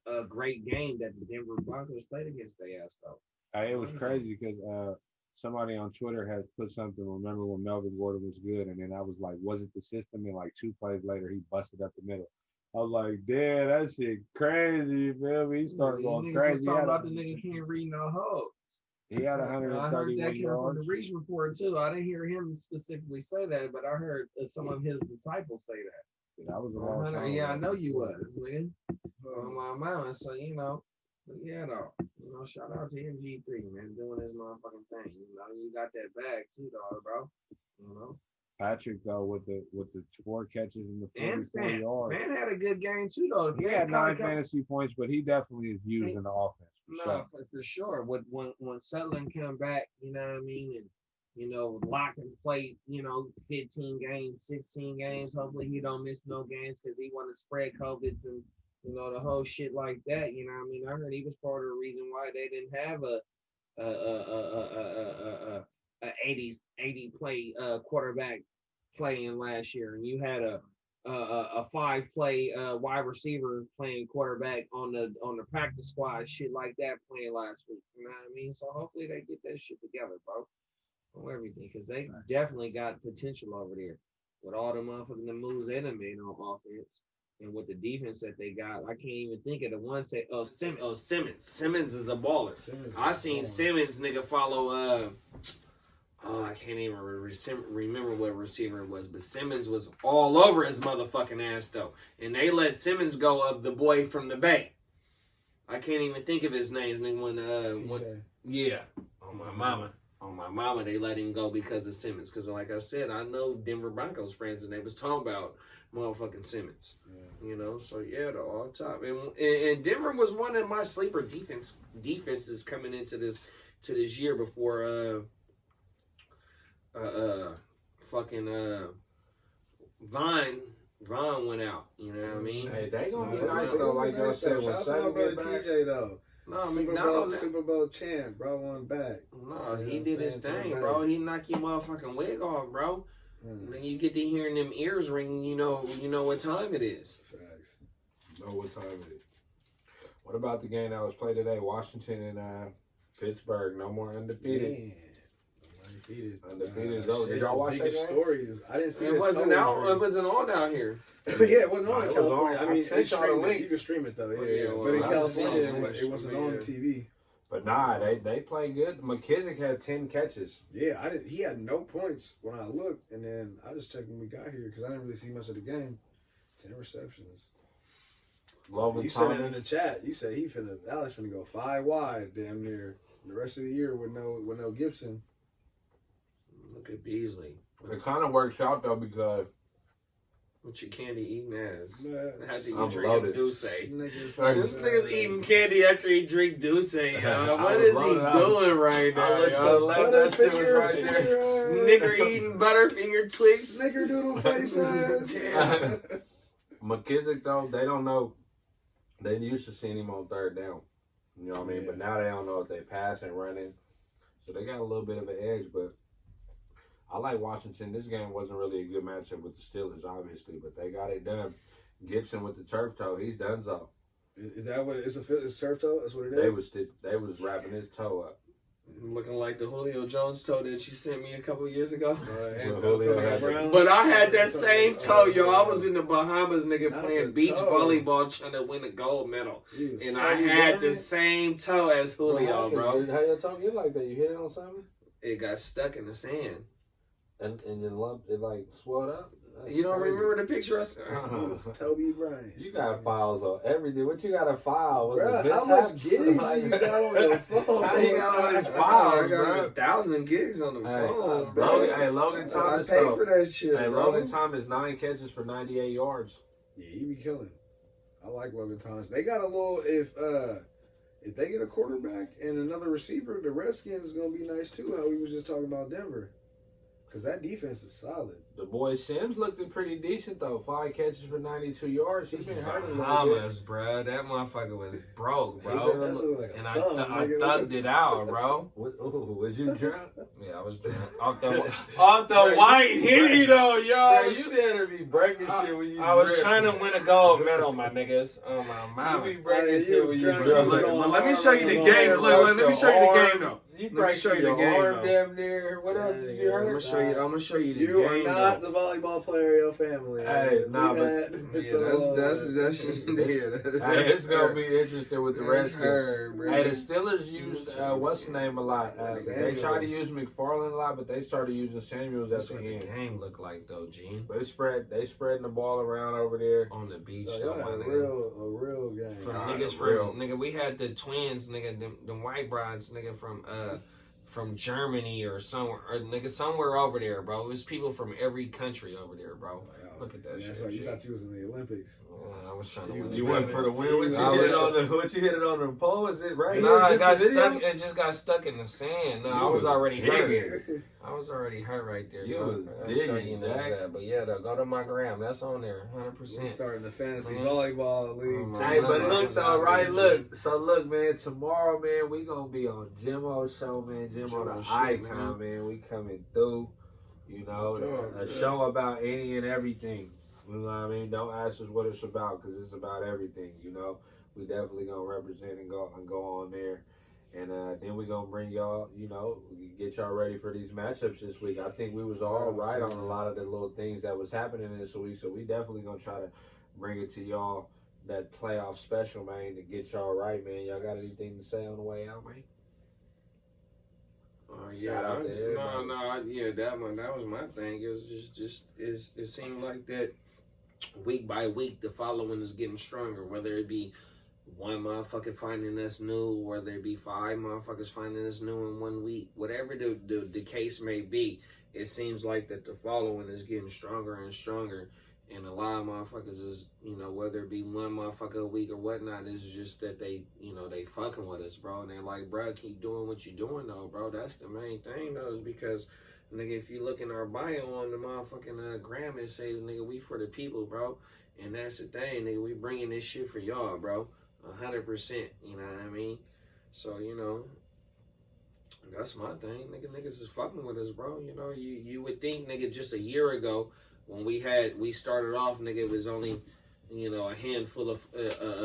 S5: a great game that the Denver Broncos played against their ass, though.
S4: It was crazy because somebody on Twitter had put something, remember when Melvin Gordon was good, and then I was like, was it the system? And like 2 plays later, he busted up the middle. I was like, damn, that shit crazy, you feel me? He started going crazy.
S5: Talking about the nigga can't read no hoes.
S4: He had 131
S5: I heard that came
S4: yards.
S5: from the Reach report too. I didn't hear him specifically say that, but I heard some of his disciples say that.
S4: That was a long time.
S5: Yeah, I know you was, man. On my mind, so but yeah, though. Shout out to MG3, man, doing his motherfucking thing. You got that bag too, dog, bro.
S4: Patrick though with the 4 catches and the 44 yards.
S5: Fan had a good game too, though.
S4: He had 9 fantasy points, but he definitely is used in the offense.
S5: For sure. When Sutherland come back, you know what I mean, and lock and play, 15 games, 16 games. Hopefully he don't miss no games because he want to spread COVIDs and the whole shit like that. You know what I mean? I heard he was part of the reason why they didn't have a 80 play quarterback playing last year, and you had a 5-play wide receiver playing quarterback on the practice squad, shit like that playing last week. You know what I mean? So hopefully they get that shit together, bro, on everything, because they definitely got potential over there with all the motherfucking moves they done made on offense. And with the defense that they got, I can't even think of the one say. Simmons. Simmons is a baller. I seen Simmons nigga follow. I can't even remember what receiver it was, but Simmons was all over his motherfucking ass though, and they let Simmons go of the boy from the Bay. I can't even think of his name. Yeah, on my mama, they let him go because of Simmons. Because like I said, I know Denver Broncos friends, and they was talking about motherfucking Simmons. Yeah. So yeah, the all top, and Denver was one of my sleeper defenses coming into this year before Vaughn went out. You know what I mean?
S4: Hey, they gonna be nice though, like y'all said.
S3: Shout out to my brother TJ though.
S2: No,
S3: Super Bowl champ, bro, won back.
S2: No, he did his thing, bro. He knocked your motherfucking wig off, bro. When you get to hearing them ears ringing, you know what time it is.
S3: Facts.
S4: Know what time it is. What about the game that was played today? Washington and Pittsburgh. No more undefeated.
S3: Man.
S4: Undefeated is over. Did y'all watch that game?
S3: Stories. I didn't see
S2: it. Wasn't out. It wasn't on out here.
S3: Yeah, it wasn't on in California.
S4: I mean,
S3: you can stream it though. Yeah, but in California, it wasn't on TV.
S4: But nah, they play good. McKissick had 10 catches.
S3: Yeah, he had no points when I looked, and then I just checked when we got here because I didn't really see much of the game. 10 receptions. You said it in the chat. You said Alex finna go 5 wide damn near the rest of the year with no Gibson.
S2: Look at Beasley.
S4: It kind of works out though because
S2: with your candy eating ass.
S4: After
S2: you drink Douce. This nigga's
S4: eating
S2: eating candy after he drink Douce. What is he doing right now?
S3: Butterfinger,
S2: Snicker eating Butterfinger Twix.
S3: Snickerdoodle face ass.
S4: McKissick though, they don't know. They used to seeing him on 3rd down. You know what I mean? But now they don't know if they pass and running. So they got a little bit of an edge, but I like Washington. This game wasn't really a good matchup with the Steelers, obviously, but they got it done. Gibson with the turf toe, he's done so.
S3: Is that what it's turf toe? That's what it is.
S4: They was wrapping his toe up.
S5: Looking like the Julio Jones toe that you sent me a couple years ago.
S2: But I had that same toe, yo. I was in the Bahamas, nigga, playing beach volleyball trying to win a gold medal. And I had the same toe as Julio, bro.
S4: How your toe get like that? You hit it on something?
S2: It got stuck in the sand.
S4: And then it like swelled up?
S2: You don't remember the picture I said?
S6: Toby Bryant.
S4: You got files on everything. What you got a file?
S6: Bro, how much gigs you got on your phone?
S4: How you got all these files,
S2: I got
S4: bro?
S2: 1,000 gigs on the phone.
S4: Logan Thomas.
S2: I pay for that shit,
S4: Hey,
S2: bro.
S4: Logan Thomas, 9 catches for 98 yards.
S6: Yeah, he be killing. I like Logan Thomas. They got a little if they get a quarterback and another receiver, the Redskins is gonna be nice too. How we was just talking about Denver, because that defense is solid.
S4: The boy Sims looked pretty decent though. 5 catches for 92 yards. He's been hurt a little
S5: Bahamas,
S4: bit.
S5: bro. That motherfucker was broke, bro.
S6: And
S5: I thugged it out, bro.
S4: Was you drunk?
S5: Yeah, I was drunk. Off the white hitty though, yo.
S4: Bro, you better be breaking shit when you
S5: I was
S4: drip.
S5: trying to win a gold medal, my niggas. Oh my mama.
S4: You be breaking shit when you drunk.
S2: But let me show you the game. Look, let me show you the game though.
S4: You
S2: Let me show you the game,
S4: arm
S2: though.
S4: damn near. What else did you hurt?
S2: I'm gonna show you the
S6: You are
S2: game.
S6: not the volleyball player of your family.
S4: Hey, nah, but
S2: That's
S4: Hey, it's gonna be interesting with the Redskins.
S2: bro.
S4: Hey, the Steelers used what's the name a lot. They tried to use McFarland a lot, but they started using Samuels at
S5: That's
S4: the
S5: what the
S4: end.
S5: game looked like though, Gene.
S4: They spreading the ball around over there.
S5: On the beach,
S6: So
S5: though,
S6: y'all had
S5: my
S6: a
S5: nigga.
S6: real game.
S5: From
S4: God,
S5: niggas
S4: real.
S5: from nigga, we had the twins, nigga, them white brides, nigga, from Germany or somewhere, somewhere over there, bro. It was people from every country over there, bro. Look at that shit.
S6: That's why you
S5: G.
S6: thought you was in the Olympics.
S5: I was trying to win.
S4: You went for the win. What you hit it on the pole? Is it right
S5: No,
S4: here?
S5: it got stuck. It just got stuck in the sand. No, I was already hurt. I was already hurt right there.
S4: You
S5: bro.
S4: was
S5: I'll show
S4: digging,
S5: you
S4: Jack.
S5: that. But yeah, though, go to my gram. That's on there, 100%.
S6: We're starting the fantasy
S5: Man.
S6: volleyball league.
S5: Oh,
S4: Hey,
S5: my
S4: but
S5: God.
S4: look, so right, look, man. Tomorrow, man, we gonna be on Jimmo's show, man. Jimmo the
S2: shit,
S4: icon, man. We coming through. You know, a show about any and everything. You know what I mean? Don't ask us what it's about, because it's about everything. You know, we definitely gonna represent and go on there. And then we gonna bring y'all, you know, get y'all ready for these matchups this week. I think we was all right on a lot of the little things that was happening this week, so we definitely gonna try to bring it to y'all, that playoff special, man, to get y'all right, man. Y'all got anything to say on the way out, man?
S2: Yeah,
S4: Shout out to everybody.
S2: yeah, that was my thing. It was it seemed like that week by week the following is getting stronger, whether it be one motherfucker finding us new, whether it be 5 motherfuckers finding us new in 1 week, whatever the case may be, it seems like that the following is getting stronger and stronger. And a lot of motherfuckers is, you know, whether it be one motherfucker a week or whatnot, it's just that they, you know, they fucking with us, bro. And they're like, bro, keep doing what you're doing, though, bro. That's the main thing, though, is because, nigga, if you look in our bio on the motherfucking gram, it says, nigga, we for the people, bro. And that's the thing, nigga, we bringing this shit for y'all, bro. 100%, you know what I mean? So, you know, that's my thing. Niggas is fucking with us, bro. You know, you would think, nigga, just a year ago, when we started off, nigga, it was only, you know, a handful of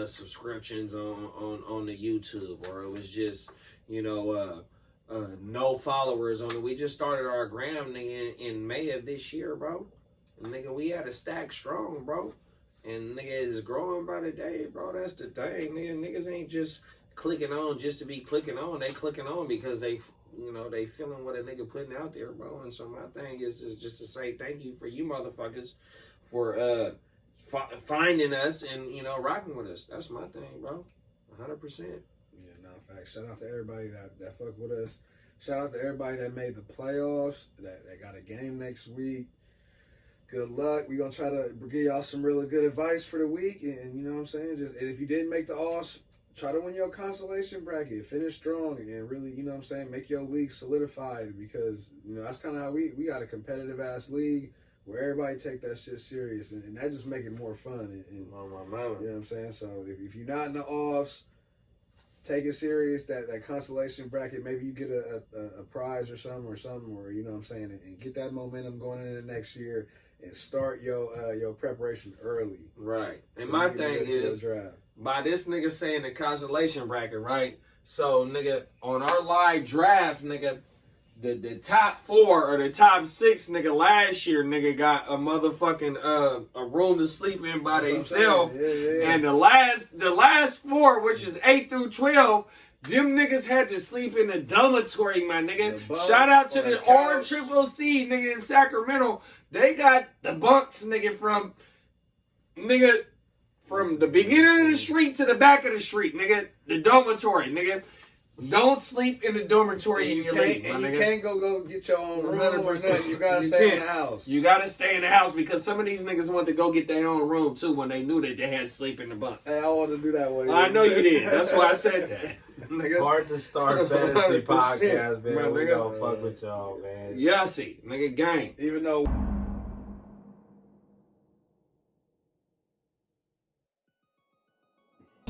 S2: subscriptions on the YouTube, or it was just, you know, no followers on it. We just started our gram, nigga, in May of this year, bro. And, nigga, we had a stack strong, bro. And, nigga, it's growing by the day, bro. That's the thing, nigga. Niggas ain't just clicking on just to be clicking on. They clicking on because they, you know, they feeling what a nigga putting out there, bro. And so my thing is just to say thank you for you motherfuckers for finding us and, you know, rocking with us. That's my thing, bro. 100%.
S6: Yeah, no, facts. Shout out to everybody that fuck with us. Shout out to everybody that made the playoffs, that got a game next week. Good luck. We're going to try to give y'all some really good advice for the week. And you know what I'm saying? And if you didn't make the offs, try to win your consolation bracket. Finish strong and really, you know what I'm saying, make your league solidified, because, you know, that's kind of how we got a competitive-ass league where everybody take that shit serious. And that just make it more fun. And
S2: Oh, my mama.
S6: you know what I'm saying? So if you're not in the offs, take it serious. That consolation bracket, maybe you get a prize or something, or you know what I'm saying, and get that momentum going into the next year and start your preparation early.
S2: Right. And
S6: So
S2: my
S6: you can
S2: thing
S6: get ready for
S2: is,
S6: the draft.
S2: by this nigga saying the consolation bracket, right?
S5: So, nigga, on our live draft, nigga, the top 4 or the top 6, nigga, last year, nigga, got a motherfucking a room to sleep in by themselves.
S3: Yeah.
S5: And the last 4, which is 8 through 12, them niggas had to sleep in the dormitory, my nigga. Shout out to the RCCC, nigga, in Sacramento. They got the bunks, nigga, from the beginning of the street to the back of the street, nigga. The dormitory, nigga. Don't sleep in the dormitory in your league, my nigga.
S3: You can't go get your own room or nothing. You gotta stay in the house.
S5: You gotta stay in the house because some of these niggas want to go get their own room too when they knew that they had to sleep in the bunk.
S3: Hey, I want to do that way.
S5: I know you did. That's why I said that. Nigga.
S4: Heart2Start Fantasy
S5: 100%,
S4: Podcast, man.
S5: my
S4: We
S5: nigga.
S4: gonna fuck with y'all, man.
S5: Yeah, see, nigga, gang.
S3: Even though